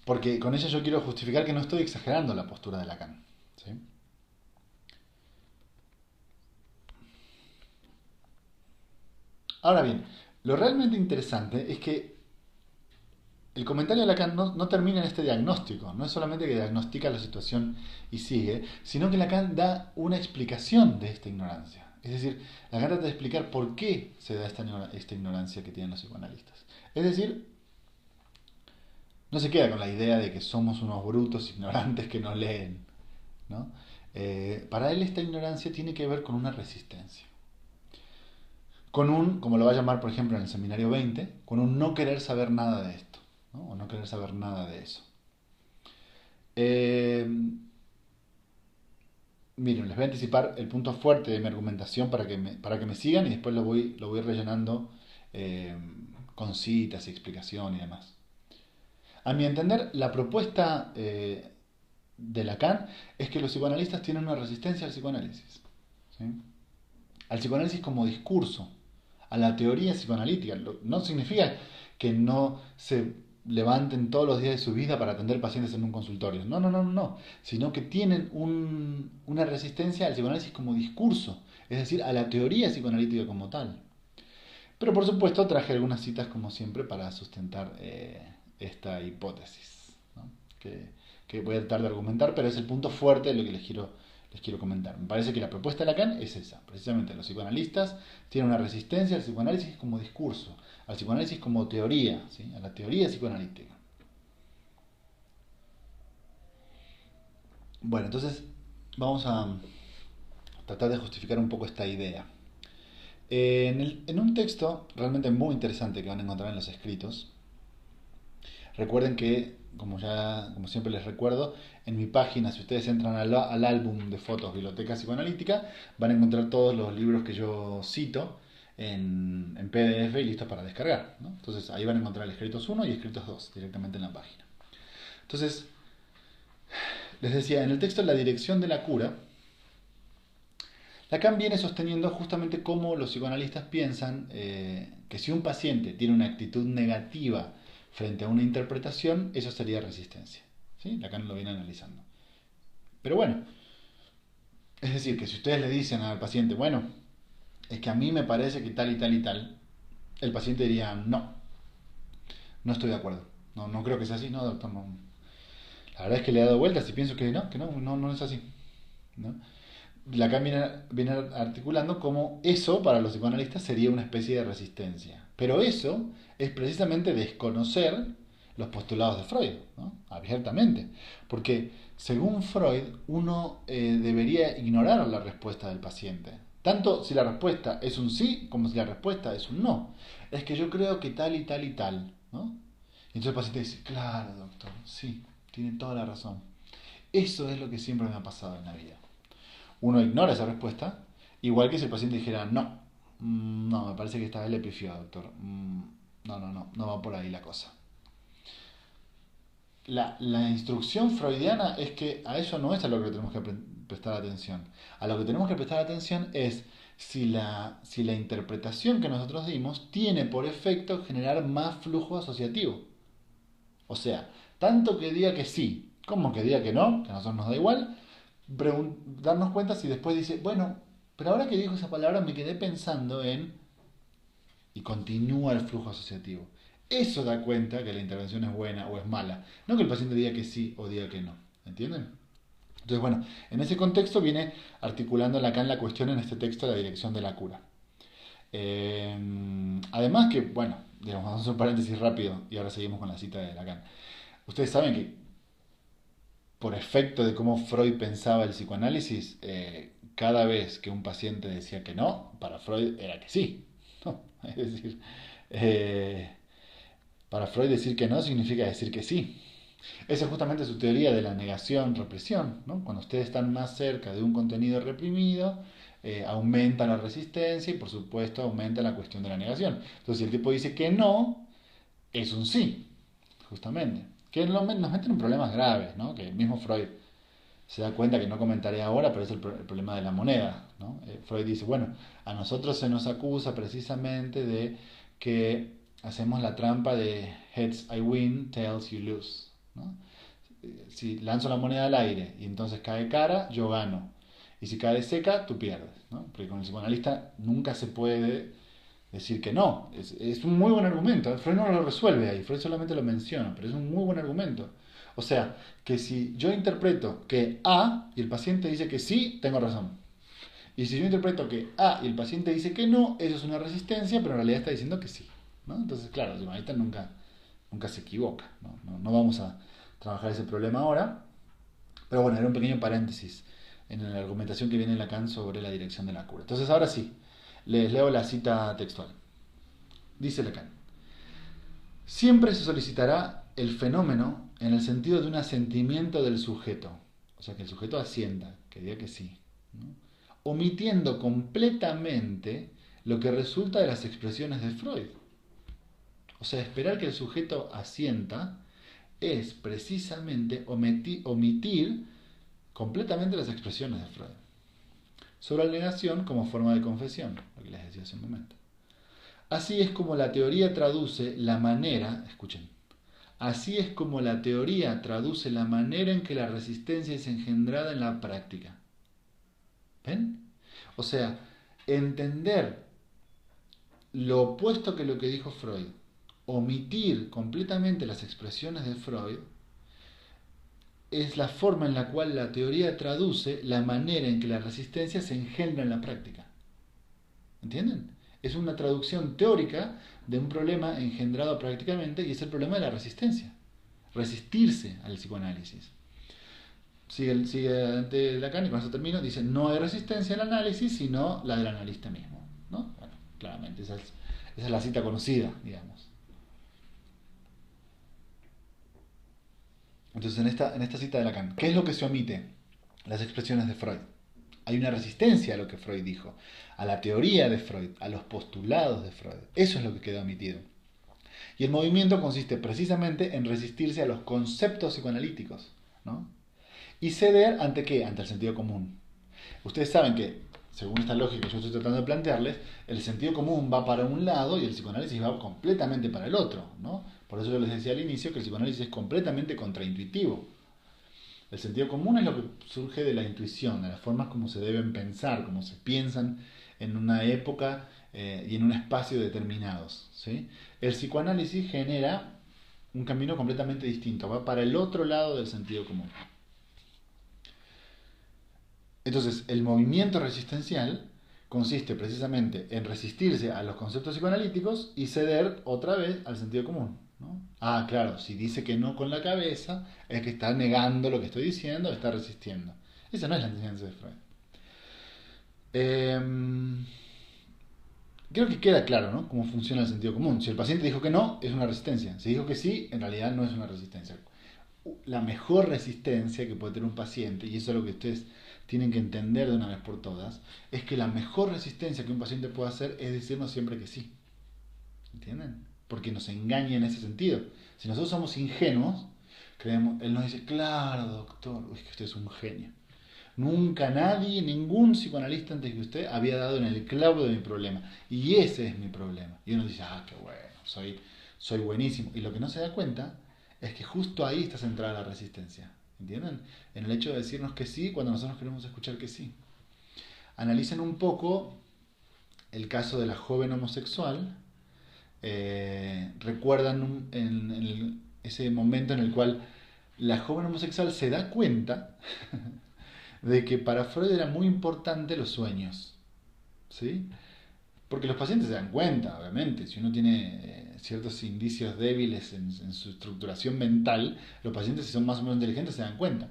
porque con ellas yo quiero justificar que no estoy exagerando la postura de Lacan, ¿sí? Ahora bien, lo realmente interesante es que el comentario de Lacan no termina en este diagnóstico, no es solamente que diagnostica la situación y sigue, sino que Lacan da una explicación de esta ignorancia. Es decir, la carta trata de explicar por qué se da esta ignorancia que tienen los psicoanalistas. Es decir, no se queda con la idea de que somos unos brutos ignorantes que no leen, ¿no? Para él esta ignorancia tiene que ver con una resistencia. Con un, como lo va a llamar por ejemplo en el seminario 20, con un no querer saber nada de esto, ¿no? O no querer saber nada de eso. Eh, Miren, les voy a anticipar el punto fuerte de mi argumentación para que me sigan y después lo voy rellenando eh, con citas y explicación y demás. A mi entender, la propuesta de Lacan es que los psicoanalistas tienen una resistencia al psicoanálisis. ¿Sí? Al psicoanálisis como discurso, a la teoría psicoanalítica. No significa que no se levanten todos los días de su vida para atender pacientes en un consultorio. No, no, no, no. Sino que tienen una resistencia al psicoanálisis como discurso, es decir, a la teoría psicoanalítica como tal. Pero por supuesto traje algunas citas como siempre para sustentar esta hipótesis, ¿no? que voy a tratar de argumentar, pero es el punto fuerte de lo que les quiero comentar. Me parece que la propuesta de Lacan es esa. Precisamente los psicoanalistas tienen una resistencia al psicoanálisis como discurso, al psicoanálisis como teoría, ¿sí? A la teoría psicoanalítica. Bueno, entonces vamos a tratar de justificar un poco esta idea. En un texto realmente muy interesante que van a encontrar en los escritos, recuerden que, como siempre les recuerdo, en mi página, si ustedes entran al álbum de fotos Biblioteca Psicoanalítica, van a encontrar todos los libros que yo cito en PDF y listos para descargar, ¿no? Entonces ahí van a encontrar escritos 1 y escritos 2 directamente en la página. Entonces, les decía, en el texto La dirección de la cura, Lacan viene sosteniendo justamente cómo los psicoanalistas piensan que si un paciente tiene una actitud negativa frente a una interpretación, eso sería resistencia. ¿Sí? Lacan lo viene analizando. Pero bueno, es decir, que si ustedes le dicen al paciente, bueno, es que a mí me parece que tal y tal y tal, el paciente diría, no, no estoy de acuerdo. No, no creo que sea así, no, doctor, no. La verdad es que le he dado vueltas y pienso que no es así, ¿no? Lacan viene articulando cómo eso para los psicoanalistas sería una especie de resistencia. Pero eso es precisamente desconocer los postulados de Freud, ¿no? Abiertamente. Porque según Freud, uno debería ignorar la respuesta del paciente. Tanto si la respuesta es un sí como si la respuesta es un no. Es que yo creo que tal y tal y tal, ¿no? Y entonces el paciente dice, claro, doctor, sí, tiene toda la razón. Eso es lo que siempre me ha pasado en la vida. Uno ignora esa respuesta, igual que si el paciente dijera, no, no, me parece que esta vez le pifió, doctor. No va por ahí la cosa. La instrucción freudiana es que a eso no es a lo que tenemos que prestar atención. A lo que tenemos que prestar atención es si la interpretación que nosotros dimos tiene por efecto generar más flujo asociativo. O sea, tanto que diga que sí, como que diga que no, que a nosotros nos da igual, darnos cuenta si después dice, bueno, pero ahora que dijo esa palabra me quedé pensando en... y continúa el flujo asociativo. Eso da cuenta que la intervención es buena o es mala. No que el paciente diga que sí o diga que no. ¿Entienden? Entonces, bueno, en ese contexto viene articulando Lacan la cuestión en este texto de la dirección de la cura. Además que, bueno, digamos, vamos a hacer un paréntesis rápido y ahora seguimos con la cita de Lacan. Ustedes saben que por efecto de cómo Freud pensaba el psicoanálisis, cada vez que un paciente decía que no, para Freud era que sí, ¿no? Es decir, eh, para Freud decir que no significa decir que sí. Esa es justamente su teoría de la negación-represión, ¿no? Cuando ustedes están más cerca de un contenido reprimido, aumenta la resistencia y por supuesto aumenta la cuestión de la negación. Entonces si el tipo dice que no, es un sí, justamente. Que nos meten en problemas graves, ¿no? Que el mismo Freud se da cuenta que no comentaré ahora, pero es el problema de la moneda, ¿no? Freud dice, bueno, a nosotros se nos acusa precisamente de que hacemos la trampa de heads I win, tails you lose, ¿no? Si lanzo la moneda al aire y entonces cae cara, yo gano. Y si cae seca, tú pierdes, ¿no? Porque con el psicoanalista nunca se puede decir que no. Es un muy buen argumento. Freud no lo resuelve ahí, Freud solamente lo menciona, pero es un muy buen argumento. O sea, que si yo interpreto que A y el paciente dice que sí, tengo razón. Y si yo interpreto que A y el paciente dice que no, eso es una resistencia, pero en realidad está diciendo que sí, ¿no? Entonces, claro, el psicoanalista nunca se equivoca, ¿no? No vamos a trabajar ese problema ahora, pero bueno, era un pequeño paréntesis en la argumentación que viene en Lacan sobre la dirección de la cura. Entonces, ahora sí, les leo la cita textual. Dice Lacan: siempre se solicitará el fenómeno en el sentido de un asentimiento del sujeto, o sea, que el sujeto asienta, que diga que sí, ¿no? Omitiendo completamente lo que resulta de las expresiones de Freud. O sea, esperar que el sujeto asienta es precisamente omitir completamente las expresiones de Freud sobre la negación como forma de confesión, lo que les decía hace un momento. Así es como la teoría traduce la manera, escuchen, así es como la teoría traduce la manera en que la resistencia es engendrada en la práctica. ¿Ven? O sea, entender lo opuesto que lo que dijo Freud, omitir completamente las expresiones de Freud, es la forma en la cual la teoría traduce la manera en que la resistencia se engendra en la práctica. ¿Entienden? Es una traducción teórica de un problema engendrado prácticamente y es el problema de la resistencia. Resistirse al psicoanálisis. Sigue ante Lacan y con eso termino. Dice, no hay resistencia al análisis sino la del analista mismo, ¿no? Bueno, claramente esa es la cita conocida, digamos. Entonces, en esta cita de Lacan, ¿qué es lo que se omite? Las expresiones de Freud. Hay una resistencia a lo que Freud dijo, a la teoría de Freud, a los postulados de Freud. Eso es lo que queda omitido. Y el movimiento consiste precisamente en resistirse a los conceptos psicoanalíticos, ¿no? Y ceder ante qué? Ante el sentido común. Ustedes saben que, según esta lógica que yo estoy tratando de plantearles, el sentido común va para un lado y el psicoanálisis va completamente para el otro, ¿no? Por eso yo les decía al inicio que el psicoanálisis es completamente contraintuitivo. El sentido común es lo que surge de la intuición, de las formas como se deben pensar, como se piensan en una época y en un espacio determinados, ¿sí? El psicoanálisis genera un camino completamente distinto, va para el otro lado del sentido común. Entonces, el movimiento resistencial consiste precisamente en resistirse a los conceptos psicoanalíticos y ceder otra vez al sentido común, ¿no? Ah, claro, si dice que no con la cabeza, es que está negando lo que estoy diciendo, está resistiendo. Esa no es la enseñanza de Freud. Creo que queda claro, ¿no? Cómo funciona el sentido común. Si el paciente dijo que no, es una resistencia. Si dijo que sí, en realidad no es una resistencia. La mejor resistencia que puede tener un paciente, y eso es lo que ustedes tienen que entender de una vez por todas, es que la mejor resistencia que un paciente puede hacer es decirnos siempre que sí. ¿Entienden? Porque nos engaña en ese sentido. Si nosotros somos ingenuos, creemos, él nos dice, claro, doctor, uy, que usted es un genio. Nunca nadie, ningún psicoanalista antes que usted había dado en el clavo de mi problema. Y ese es mi problema. Y uno dice, ah, qué bueno, soy buenísimo. Y lo que no se da cuenta es que justo ahí está centrada la resistencia. ¿Entienden? En el hecho de decirnos que sí cuando nosotros queremos escuchar que sí. Analicen un poco el caso de la joven homosexual. Recuerdan ese momento en el cual la joven homosexual se da cuenta de que para Freud era muy importante los sueños, ¿sí? Porque los pacientes se dan cuenta, obviamente, si uno tiene ciertos indicios débiles en su estructuración mental, los pacientes, si son más o menos inteligentes, se dan cuenta.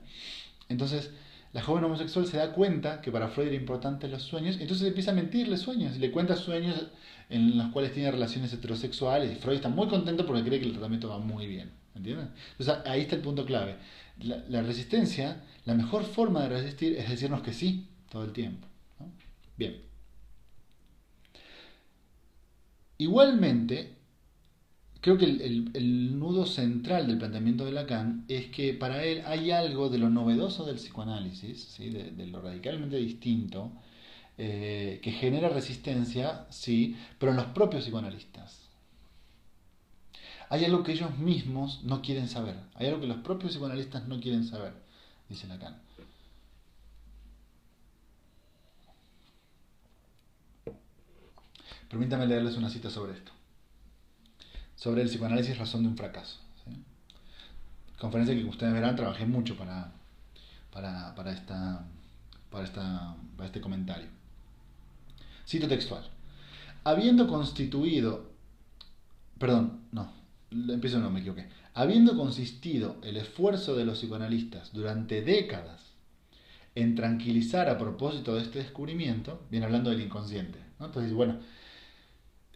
Entonces, la joven homosexual se da cuenta que para Freud era importante los sueños, entonces empieza a mentirle sueños, y le cuenta sueños en los cuales tiene relaciones heterosexuales, y Freud está muy contento porque cree que el tratamiento va muy bien, ¿entienden? Entonces, ahí está el punto clave. La resistencia, la mejor forma de resistir es decirnos que sí todo el tiempo, ¿no? Bien. Igualmente, creo que el nudo central del planteamiento de Lacan es que para él hay algo de lo novedoso del psicoanálisis, ¿sí? De lo radicalmente distinto, que genera resistencia, sí, pero en los propios psicoanalistas. Hay algo que ellos mismos no quieren saber, hay algo que los propios psicoanalistas no quieren saber, dice Lacan. Permítame leerles una cita sobre esto. Sobre el psicoanálisis razón de un fracaso. ¿Sí? Conferencia que ustedes verán, trabajé mucho para este comentario. Cito textual. Habiendo constituido, perdón, no, empiezo no, me equivoqué. Habiendo consistido el esfuerzo de los psicoanalistas durante décadas en tranquilizar a propósito de este descubrimiento, viene hablando del inconsciente, ¿no? Entonces, bueno,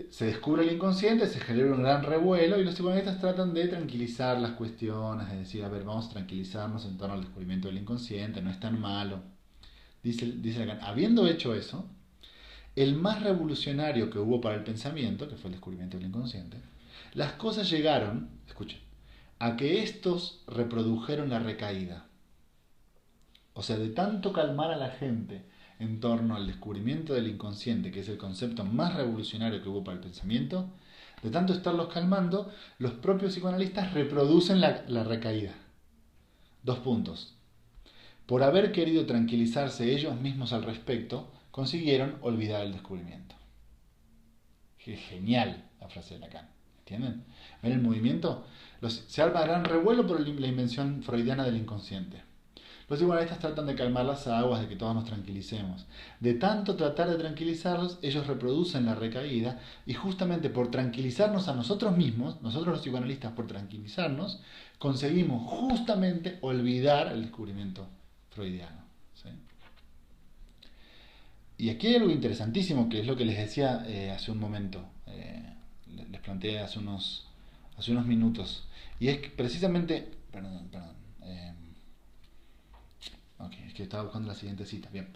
se descubre el inconsciente, se genera un gran revuelo y los psicoanalistas tratan de tranquilizar las cuestiones, de decir, a ver, vamos a tranquilizarnos en torno al descubrimiento del inconsciente, no es tan malo. Dice Lacan, habiendo hecho eso, el más revolucionario que hubo para el pensamiento, que fue el descubrimiento del inconsciente, las cosas llegaron, escuchen, a que estos reprodujeron la recaída. O sea, de tanto calmar a la gente en torno al descubrimiento del inconsciente, que es el concepto más revolucionario que hubo para el pensamiento, de tanto estarlos calmando, los propios psicoanalistas reproducen la recaída. 2 puntos. Por haber querido tranquilizarse ellos mismos al respecto, consiguieron olvidar el descubrimiento. Genial la frase de Lacan. ¿Entienden? ¿Ven el movimiento? Se arma gran revuelo por la invención freudiana del inconsciente. Los psicoanalistas tratan de calmar las aguas, de que todos nos tranquilicemos. De tanto tratar de tranquilizarlos, ellos reproducen la recaída y justamente por tranquilizarnos a nosotros mismos, nosotros los psicoanalistas por tranquilizarnos, conseguimos justamente olvidar el descubrimiento freudiano. ¿Sí? Y aquí hay algo interesantísimo, que es lo que les decía hace un momento, les planteé hace unos minutos, y es que precisamente, ok, es que estaba buscando la siguiente cita, bien.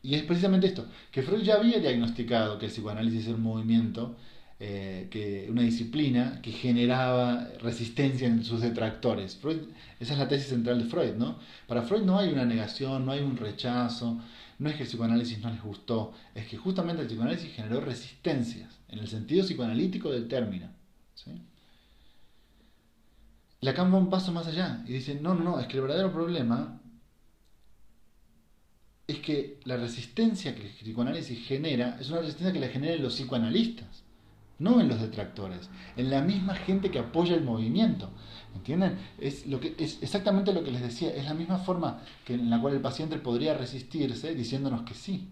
Y es precisamente esto, que Freud ya había diagnosticado que el psicoanálisis era un movimiento, una disciplina que generaba resistencia en sus detractores. Esa es la tesis central de Freud, ¿no? Para Freud no hay una negación, no hay un rechazo, no es que el psicoanálisis no les gustó, es que justamente el psicoanálisis generó resistencias, en el sentido psicoanalítico del término. ¿Sí? Lacan va un paso más allá y dice, no, es que el verdadero problema es que la resistencia que el psicoanálisis genera es una resistencia que la generan los psicoanalistas, no en los detractores, en la misma gente que apoya el movimiento. ¿Entienden? Es exactamente lo que les decía, es la misma forma en la cual el paciente podría resistirse diciéndonos que sí.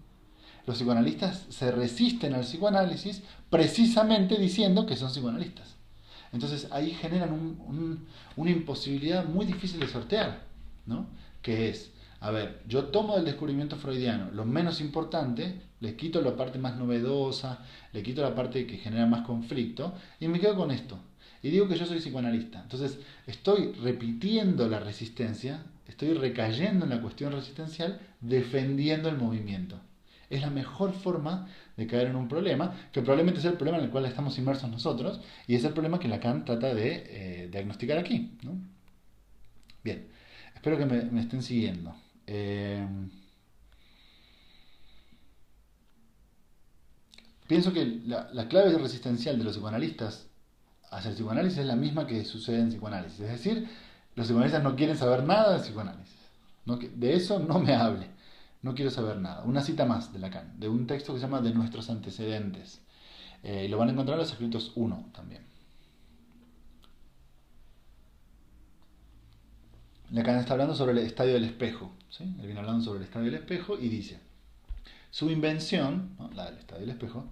Los psicoanalistas se resisten al psicoanálisis precisamente diciendo que son psicoanalistas. Entonces ahí generan una imposibilidad muy difícil de sortear, ¿no? Que es, a ver, yo tomo del descubrimiento freudiano lo menos importante, le quito la parte más novedosa, le quito la parte que genera más conflicto y me quedo con esto. Y digo que yo soy psicoanalista. Entonces estoy repitiendo la resistencia, estoy recayendo en la cuestión resistencial, defendiendo el movimiento. Es la mejor forma de caer en un problema, que probablemente es el problema en el cual estamos inmersos nosotros, y es el problema que Lacan trata de diagnosticar aquí, ¿no? Bien, espero que me estén siguiendo. Pienso que la clave resistencial de los psicoanalistas hacia el psicoanálisis es la misma que sucede en psicoanálisis. Es decir, los psicoanalistas no quieren saber nada de psicoanálisis. No, de eso no me hable. No quiero saber nada. Una cita más de Lacan, de un texto que se llama De nuestros antecedentes. Y lo van a encontrar en los escritos 1 también. Lacan está hablando sobre el estadio del espejo. ¿Sí? Él viene hablando sobre el estadio del espejo y dice, su invención, ¿no? La del estadio del espejo,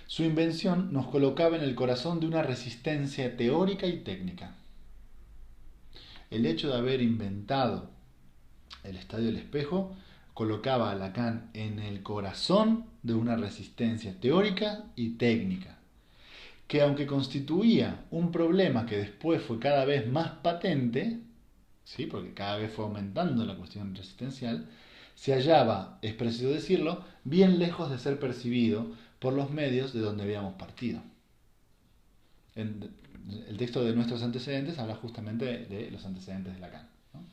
su invención nos colocaba en el corazón de una resistencia teórica y técnica. El hecho de haber inventado el estadio del espejo colocaba a Lacan en el corazón de una resistencia teórica y técnica, que aunque constituía un problema que después fue cada vez más patente, ¿sí? Porque cada vez fue aumentando la cuestión resistencial, se hallaba, es preciso decirlo, bien lejos de ser percibido por los medios de donde habíamos partido. El texto de nuestros antecedentes habla justamente de los antecedentes de Lacan, ¿no?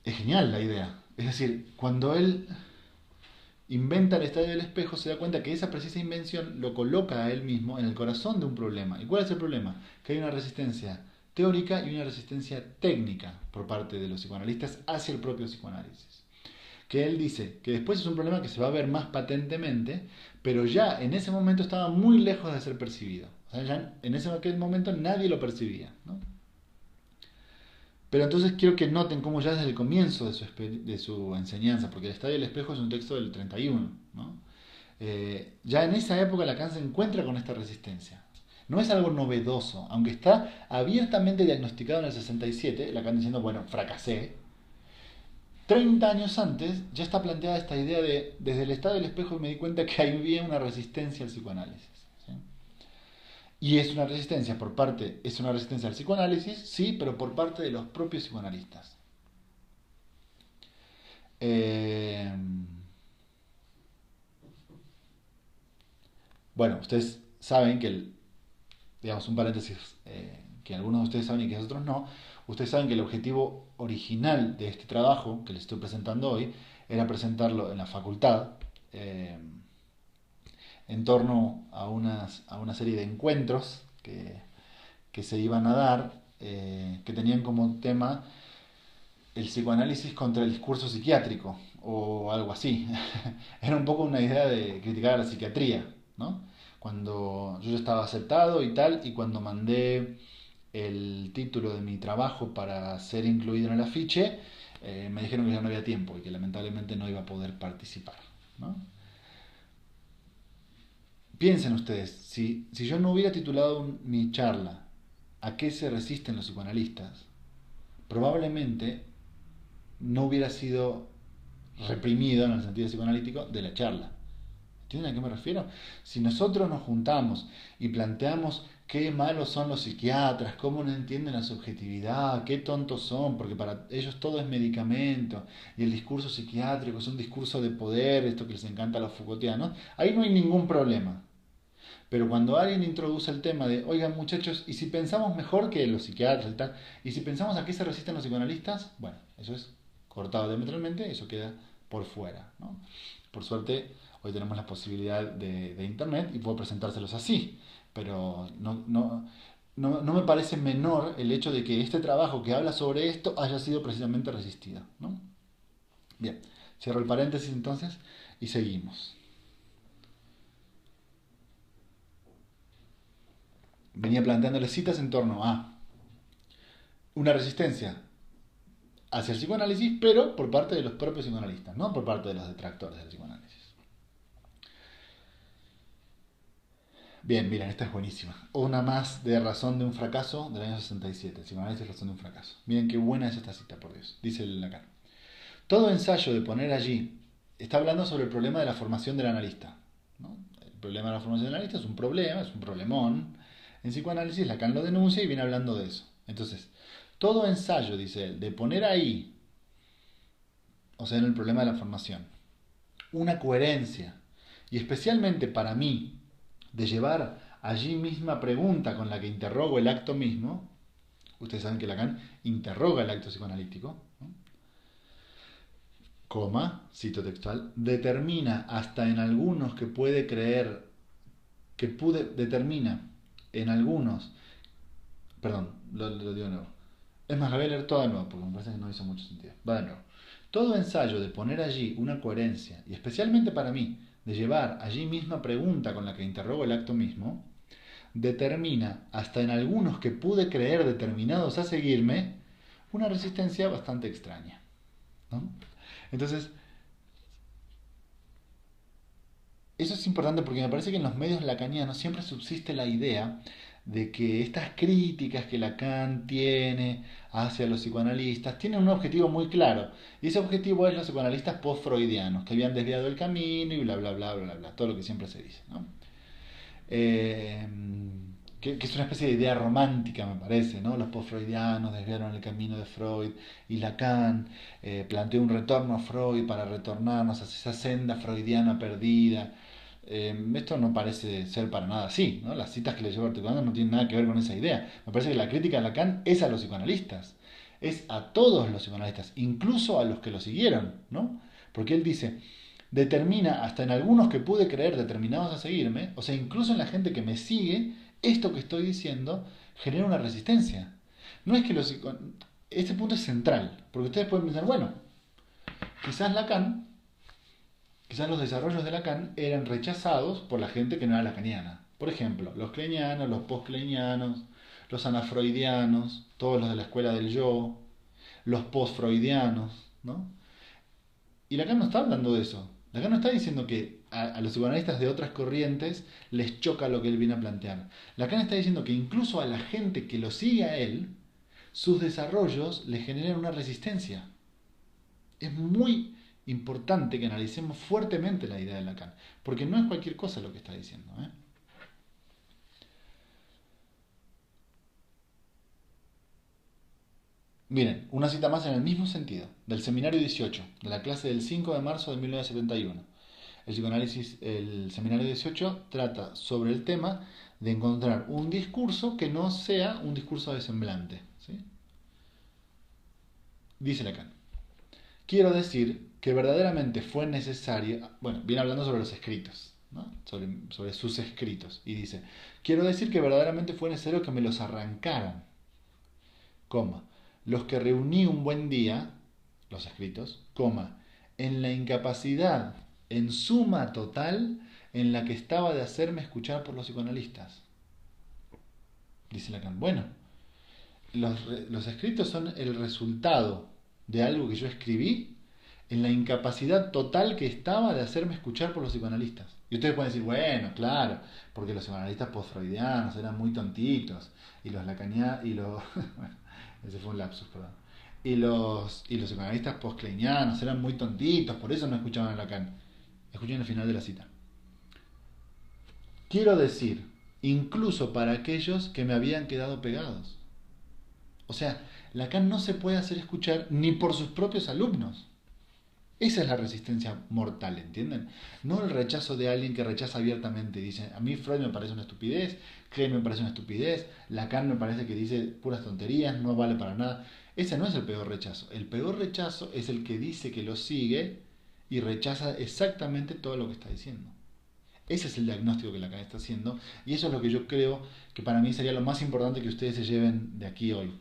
Es genial la idea. Es decir, cuando él inventa el estadio del espejo, se da cuenta que esa precisa invención lo coloca a él mismo en el corazón de un problema. ¿Y cuál es el problema? Que hay una resistencia teórica y una resistencia técnica por parte de los psicoanalistas hacia el propio psicoanálisis. Que él dice que después es un problema que se va a ver más patentemente, pero ya en ese momento estaba muy lejos de ser percibido. O sea, ya en aquel momento nadie lo percibía, ¿no? Pero entonces quiero que noten cómo ya desde el comienzo de su enseñanza, porque el Estadio del Espejo es un texto del 31, ¿no? Ya en esa época Lacan se encuentra con esta resistencia. No es algo novedoso, aunque está abiertamente diagnosticado en el 67, Lacan diciendo, bueno, fracasé. 30 años antes ya está planteada esta idea de, desde el estado del espejo me di cuenta que había una resistencia al psicoanálisis. ¿Sí? Y es una resistencia al psicoanálisis, sí, pero por parte de los propios psicoanalistas. Eh, bueno, ustedes saben que digamos un paréntesis que algunos de ustedes saben y que otros no, ustedes saben que el objetivo original de este trabajo que les estoy presentando hoy era presentarlo en la facultad eh, en torno a una serie de encuentros que se iban a dar, que tenían como tema el psicoanálisis contra el discurso psiquiátrico o algo así. Era un poco una idea de criticar a la psiquiatría, ¿no? Cuando yo ya estaba aceptado y tal, y cuando mandé el título de mi trabajo para ser incluido en el afiche, me dijeron que ya no había tiempo y que lamentablemente no iba a poder participar, ¿no? Piensen ustedes, si yo no hubiera titulado mi charla ¿A qué se resisten los psicoanalistas?, probablemente no hubiera sido reprimido en el sentido psicoanalítico de la charla. ¿Entienden a qué me refiero? Si nosotros nos juntamos y planteamos qué malos son los psiquiatras, cómo no entienden la subjetividad, qué tontos son, porque para ellos todo es medicamento, y el discurso psiquiátrico es un discurso de poder, esto que les encanta a los Foucaultianos, ahí no hay ningún problema. Pero cuando alguien introduce el tema de, oigan muchachos, ¿y si pensamos mejor que los psiquiatras y tal? ¿Y si pensamos a qué se resisten los psicoanalistas? Bueno, eso es cortado diametralmente, eso queda por fuera, ¿no? Por suerte, hoy tenemos la posibilidad de internet y puedo presentárselos así, pero no me parece menor el hecho de que este trabajo que habla sobre esto haya sido precisamente resistido, ¿no? Bien, cierro el paréntesis entonces y seguimos. Venía planteándole citas en torno a una resistencia hacia el psicoanálisis, pero por parte de los propios psicoanalistas, no por parte de los detractores del psicoanálisis. Bien, miren, esta es buenísima. Una más de Razón de un fracaso del año 67. El psicoanálisis Razón de un fracaso. Miren qué buena es esta cita, por Dios. Dice Lacan. Todo ensayo de poner allí está hablando sobre el problema de la formación del analista, ¿no? El problema de la formación del analista es un problema, es un problemón. En psicoanálisis Lacan lo denuncia y viene hablando de eso. Entonces, todo ensayo, dice él, de poner ahí, o sea, en el problema de la formación, una coherencia, y especialmente para mí, de llevar allí misma pregunta con la que interrogo el acto mismo, ustedes saben que Lacan interroga el acto psicoanalítico, ¿no? Coma, cito textual, determina hasta en algunos que puede creer, determina en algunos, perdón, lo digo de nuevo. Es más, la voy a leer toda de nuevo porque me parece que no hizo mucho sentido. Va de nuevo. Todo ensayo de poner allí una coherencia, y especialmente para mí, de llevar allí misma pregunta con la que interrogo el acto mismo, determina, hasta en algunos que pude creer determinados a seguirme, una resistencia bastante extraña, ¿no? Entonces, eso es importante porque me parece que en los medios lacanianos siempre subsiste la idea de que estas críticas que Lacan tiene hacia los psicoanalistas tienen un objetivo muy claro. Y ese objetivo es los psicoanalistas post-freudianos, que habían desviado el camino y bla, bla, bla, bla, bla, todo lo que siempre se dice, ¿no? Eh, que es una especie de idea romántica, me parece, ¿no? Los post-freudianos desviaron el camino de Freud y Lacan planteó un retorno a Freud para retornarnos a esa senda freudiana perdida. Esto no parece ser para nada así, ¿no? Las citas que le llevo articulando no tienen nada que ver con esa idea. Me parece que la crítica de Lacan es a los psicoanalistas, es a todos los psicoanalistas, incluso a los que lo siguieron, ¿no? Porque él dice, determina hasta en algunos que pude creer determinados a seguirme, o sea, incluso en la gente que me sigue, esto que estoy diciendo genera una resistencia. No es que este punto es central, porque ustedes pueden pensar, bueno, quizás Lacan, quizás los desarrollos de Lacan eran rechazados por la gente que no era lacaniana. Por ejemplo, los kleinianos, los post-kleinianos, los anafreudianos, todos los de la escuela del yo. los post-freudianos, ¿no? Y Lacan no está hablando de eso. Lacan no está diciendo que a los psicoanalistas de otras corrientes les choca lo que él viene a plantear. Lacan está diciendo que incluso a la gente que lo sigue a él, sus desarrollos le generan una resistencia. Es muy importante que analicemos fuertemente la idea de Lacan, porque no es cualquier cosa lo que está diciendo, ¿eh? Miren, una cita más en el mismo sentido, del seminario 18, de la clase del 5 de marzo de 1971. El psicoanálisis, el seminario 18 trata sobre el tema de encontrar un discurso que no sea un discurso de semblante, ¿sí? Dice Lacan: quiero decir que verdaderamente fue necesario, bueno, viene hablando sobre los escritos, ¿no? Sobre sus escritos, y dice: quiero decir que verdaderamente fue necesario que me los arrancaran, coma, los que reuní un buen día, los escritos, coma, en la incapacidad en suma total en la que estaba de hacerme escuchar por los psicoanalistas. Dice Lacan: bueno, los escritos son el resultado de algo que yo escribí en la incapacidad total que estaba de hacerme escuchar por los psicoanalistas. Y ustedes pueden decir: bueno, claro, porque los psicoanalistas post-freudianos eran muy tontitos, y los lacanianos, y los... bueno, ese fue un lapsus, perdón. Y los psicoanalistas post-kleinianos eran muy tontitos, por eso no escuchaban a Lacan. Escuchen el final de la cita: quiero decir, incluso para aquellos que me habían quedado pegados. O sea, Lacan no se puede hacer escuchar ni por sus propios alumnos. Esa es la resistencia mortal, ¿entienden? No el rechazo de alguien que rechaza abiertamente y dice: a mí Freud me parece una estupidez, Hegel me parece una estupidez, Lacan me parece que dice puras tonterías, no vale para nada. Ese no es el peor rechazo. El peor rechazo es el que dice que lo sigue y rechaza exactamente todo lo que está diciendo. Ese es el diagnóstico que Lacan está haciendo, y eso es lo que yo creo que para mí sería lo más importante que ustedes se lleven de aquí hoy.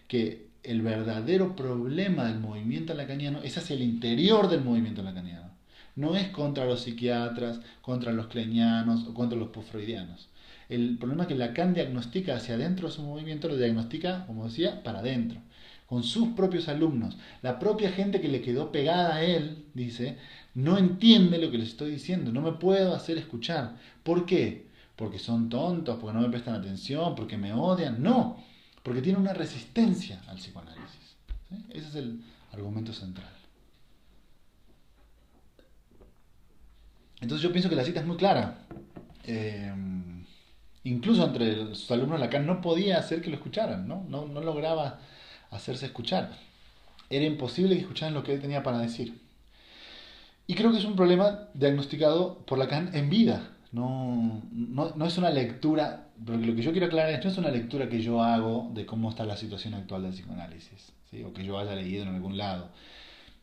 Que el verdadero problema del movimiento lacaniano es hacia el interior del movimiento lacaniano. No es contra los psiquiatras, contra los kleinianos o contra los postfreudianos. El problema es que Lacan diagnostica hacia adentro de su movimiento, lo diagnostica, como decía, para adentro, con sus propios alumnos. La propia gente que le quedó pegada a él, dice, no entiende lo que les estoy diciendo, no me puedo hacer escuchar. ¿Por qué? Porque son tontos, porque no me prestan atención, porque me odian. No, porque tiene una resistencia al psicoanálisis, ¿sí? Ese es el argumento central. Entonces yo pienso que la cita es muy clara. Eh, Incluso entre sus alumnos Lacan no podía hacer que lo escucharan, ¿no? No lograba hacerse escuchar. Era imposible que escucharan lo que él tenía para decir. Y creo que es un problema diagnosticado por Lacan en vida. No es una lectura, pero lo que yo quiero aclarar es que no es una lectura que yo hago de cómo está la situación actual del psicoanálisis, ¿sí? O que yo haya leído en algún lado.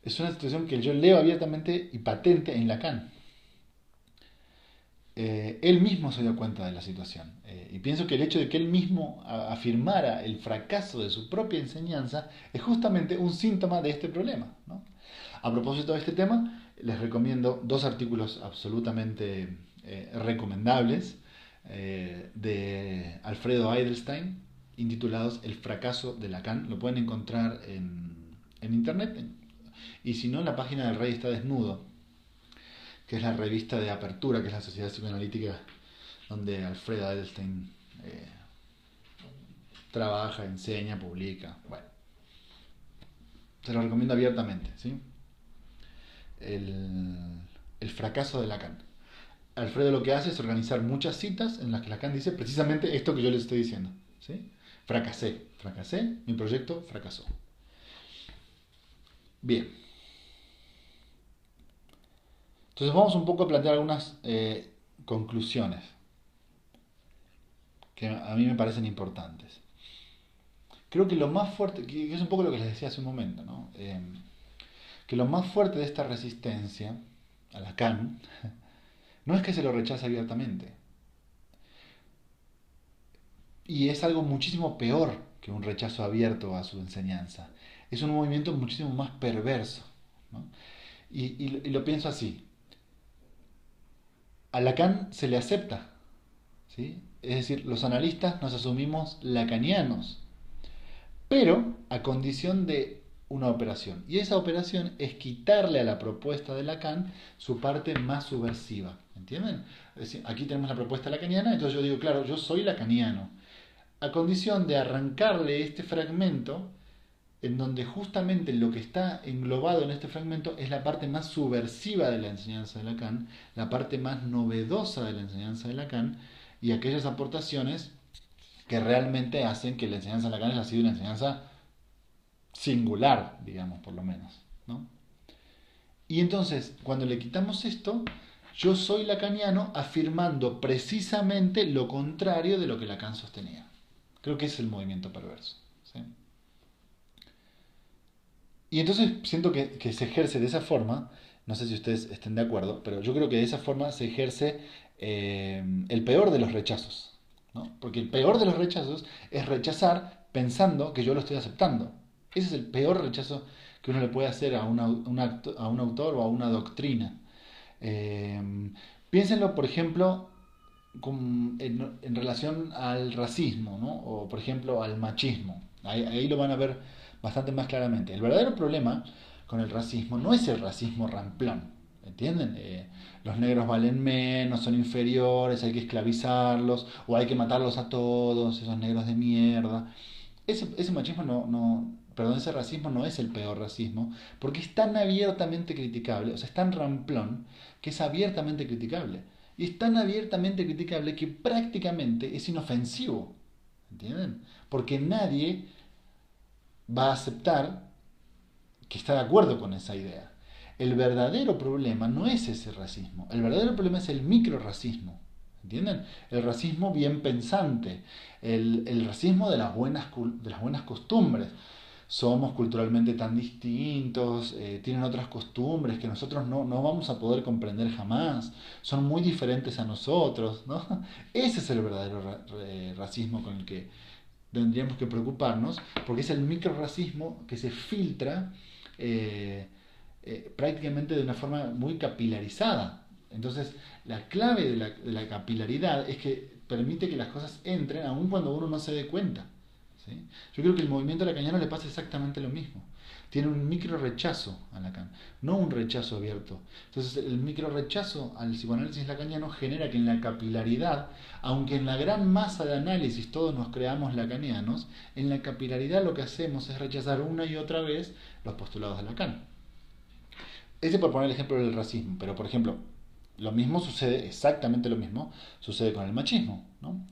Es una situación que yo leo abiertamente y patente en Lacan. Él mismo se dio cuenta de la situación. Y pienso que el hecho de que él mismo afirmara el fracaso de su propia enseñanza es justamente un síntoma de este problema, ¿no? A propósito de este tema, les recomiendo dos artículos absolutamente recomendables de Alfredo Eidelstein, intitulados El fracaso de Lacan. Lo pueden encontrar en internet, y si no, en la página del Rey está desnudo, que es la revista de apertura, que es la Sociedad Psicoanalítica, donde Alfredo Edelstein trabaja, enseña, publica. Bueno, se lo recomiendo abiertamente, ¿sí? El fracaso de Lacan. Alfredo lo que hace es organizar muchas citas en las que Lacan dice precisamente esto que yo les estoy diciendo, ¿sí? Fracasé, mi proyecto fracasó. Bien. Entonces vamos un poco a plantear algunas conclusiones que a mí me parecen importantes. Creo que lo más fuerte, que es un poco lo que les decía hace un momento, ¿no? Que lo más fuerte de esta resistencia a Lacan no es que se lo rechace abiertamente, y es algo muchísimo peor que un rechazo abierto a su enseñanza. Es un movimiento muchísimo más perverso, ¿no? Y lo pienso así: a Lacan se le acepta, ¿sí? Es decir, los analistas nos asumimos lacanianos, pero a condición de una operación. Y esa operación es quitarle a la propuesta de Lacan su parte más subversiva. ¿Entienden? Es decir, aquí tenemos la propuesta lacaniana, entonces yo digo, claro, yo soy lacaniano. A condición de arrancarle este fragmento, en donde justamente lo que está englobado en este fragmento es la parte más subversiva de la enseñanza de Lacan, la parte más novedosa de la enseñanza de Lacan, y aquellas aportaciones que realmente hacen que la enseñanza de Lacan haya sido una enseñanza singular, digamos, por lo menos, ¿no? Y entonces, cuando le quitamos esto, yo soy lacaniano afirmando precisamente lo contrario de lo que Lacan sostenía. Creo que es el movimiento perverso, ¿sí? Y entonces siento que se ejerce de esa forma, no sé si ustedes estén de acuerdo, pero yo creo que de esa forma se ejerce el peor de los rechazos, ¿no? Porque el peor de los rechazos es rechazar pensando que yo lo estoy aceptando. Ese es el peor rechazo que uno le puede hacer a, a un autor o a una doctrina. Piénsenlo, por ejemplo, en relación al racismo, ¿no? O por ejemplo al machismo. Ahí lo van a ver bastante más claramente. El verdadero problema con el racismo no es el racismo ramplón, ¿entienden? Los negros valen menos, son inferiores, hay que esclavizarlos, o hay que matarlos a todos, esos negros de mierda. Ese machismo perdón, ese racismo no es el peor racismo, porque es tan abiertamente criticable, o sea, es tan ramplón que es abiertamente criticable. Y es tan abiertamente criticable que prácticamente es inofensivo. ¿Entienden? Porque nadie va a aceptar que está de acuerdo con esa idea. El verdadero problema no es ese racismo. El verdadero problema es el microracismo. ¿Entienden? El racismo bien pensante. El racismo de las buenas costumbres. Somos culturalmente tan distintos, tienen otras costumbres que nosotros no vamos a poder comprender jamás, son muy diferentes a nosotros, ¿no? Ese es el verdadero racismo con el que tendríamos que preocuparnos, porque es el microracismo que se filtra prácticamente de una forma muy capilarizada. Entonces, la clave de la capilaridad es que permite que las cosas entren aun cuando uno no se dé cuenta. ¿Sí? Yo creo que el movimiento lacaniano le pasa exactamente lo mismo. Tiene un micro rechazo a Lacan, no un rechazo abierto. Entonces el micro rechazo al psicoanálisis lacaniano genera que en la capilaridad, aunque en la gran masa de análisis todos nos creamos lacanianos, en la capilaridad lo que hacemos es rechazar una y otra vez los postulados de Lacan. Ese por poner el ejemplo del racismo, pero por ejemplo, lo mismo sucede, exactamente lo mismo, sucede con el machismo, ¿no?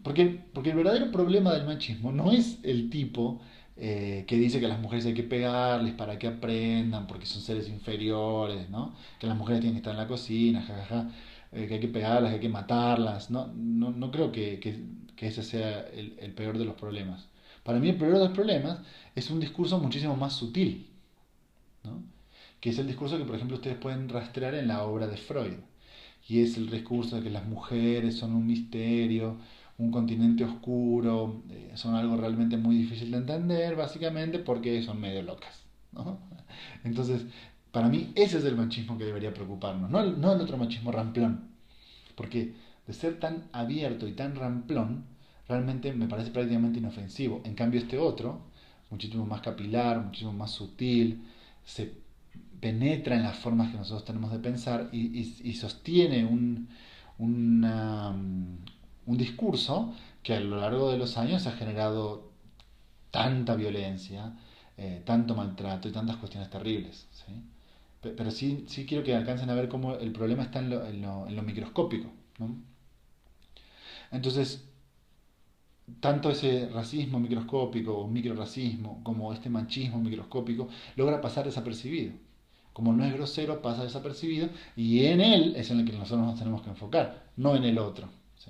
Porque el verdadero problema del machismo no es el tipo que dice que a las mujeres hay que pegarles para que aprendan, porque son seres inferiores, ¿no? Que las mujeres tienen que estar en la cocina, jajaja, que hay que pegarlas, que hay que matarlas. No creo que ese sea el peor de los problemas. Para mí el peor de los problemas es un discurso muchísimo más sutil, ¿no? Que es el discurso que, por ejemplo, ustedes pueden rastrear en la obra de Freud. Y es el discurso de que las mujeres son un misterio, un continente oscuro, son algo realmente muy difícil de entender, básicamente porque son medio locas, ¿no? Entonces, para mí ese es el machismo que debería preocuparnos, no el otro machismo ramplón. Porque de ser tan abierto y tan ramplón, realmente me parece prácticamente inofensivo. En cambio, este otro, muchísimo más capilar, muchísimo más sutil, se penetra en las formas que nosotros tenemos de pensar y sostiene un discurso que a lo largo de los años ha generado tanta violencia, tanto maltrato y tantas cuestiones terribles. ¿Sí? Pero sí quiero que alcancen a ver cómo el problema está en lo microscópico, ¿no? Entonces, tanto ese racismo microscópico o microracismo como este machismo microscópico logra pasar desapercibido. Como no es grosero, pasa desapercibido y en él es en el que nosotros nos tenemos que enfocar, no en el otro. ¿Sí?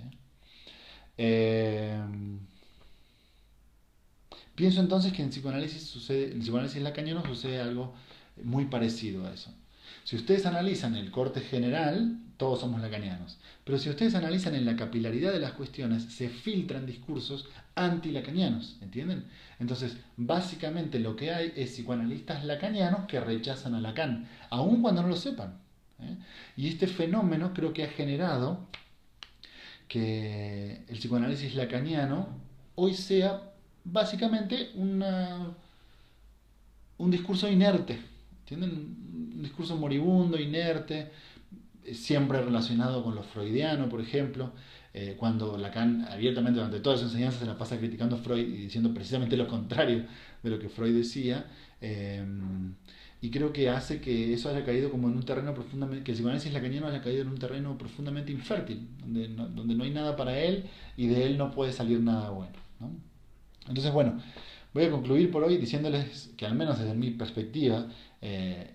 Eh, Pienso entonces que en el psicoanálisis lacaniano sucede algo muy parecido a eso. Si ustedes analizan el corte general, todos somos lacanianos. Pero si ustedes analizan en la capilaridad de las cuestiones, se filtran discursos antilacanianos, ¿entienden? Entonces, básicamente lo que hay es psicoanalistas lacanianos que rechazan a Lacan, aun cuando no lo sepan. ¿Eh? Y este fenómeno creo que ha generado que el psicoanálisis lacaniano hoy sea básicamente un discurso inerte, ¿entienden? Un discurso moribundo, inerte, siempre relacionado con lo freudiano, por ejemplo, cuando Lacan abiertamente durante toda su enseñanza se la pasa criticando a Freud y diciendo precisamente lo contrario de lo que Freud decía, eh, y creo que hace que eso haya caído como en un terreno profundamente, que el psicoanálisis lacaniano haya caído en un terreno profundamente infértil, donde no hay nada para él y de él no puede salir nada bueno, ¿no? Entonces, bueno, voy a concluir por hoy diciéndoles que al menos desde mi perspectiva,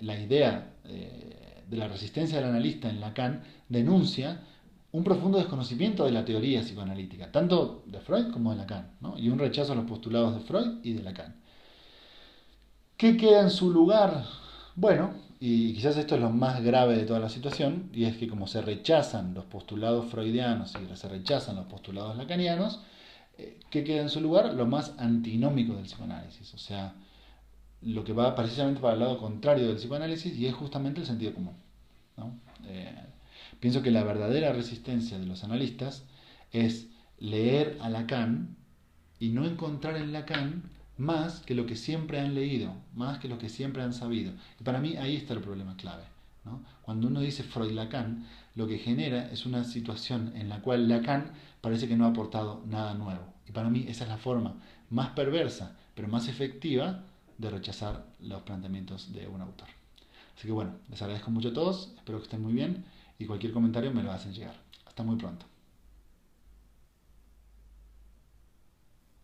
la idea de la resistencia del analista en Lacan denuncia un profundo desconocimiento de la teoría psicoanalítica, tanto de Freud como de Lacan, ¿no? Y un rechazo a los postulados de Freud y de Lacan. ¿Qué queda en su lugar? Bueno, y quizás esto es lo más grave de toda la situación, y es que como se rechazan los postulados freudianos y se rechazan los postulados lacanianos, ¿qué queda en su lugar? Lo más antinómico del psicoanálisis, o sea, lo que va precisamente para el lado contrario del psicoanálisis y es justamente el sentido común, ¿no? Eh, Pienso que la verdadera resistencia de los analistas es leer a Lacan y no encontrar en Lacan más que lo que siempre han leído, más que lo que siempre han sabido. Y para mí ahí está el problema clave, ¿no? Cuando uno dice Freud-Lacan, lo que genera es una situación en la cual Lacan parece que no ha aportado nada nuevo. Y para mí esa es la forma más perversa, pero más efectiva de rechazar los planteamientos de un autor. Así que bueno, les agradezco mucho a todos, espero que estén muy bien y cualquier comentario me lo hacen llegar. Hasta muy pronto.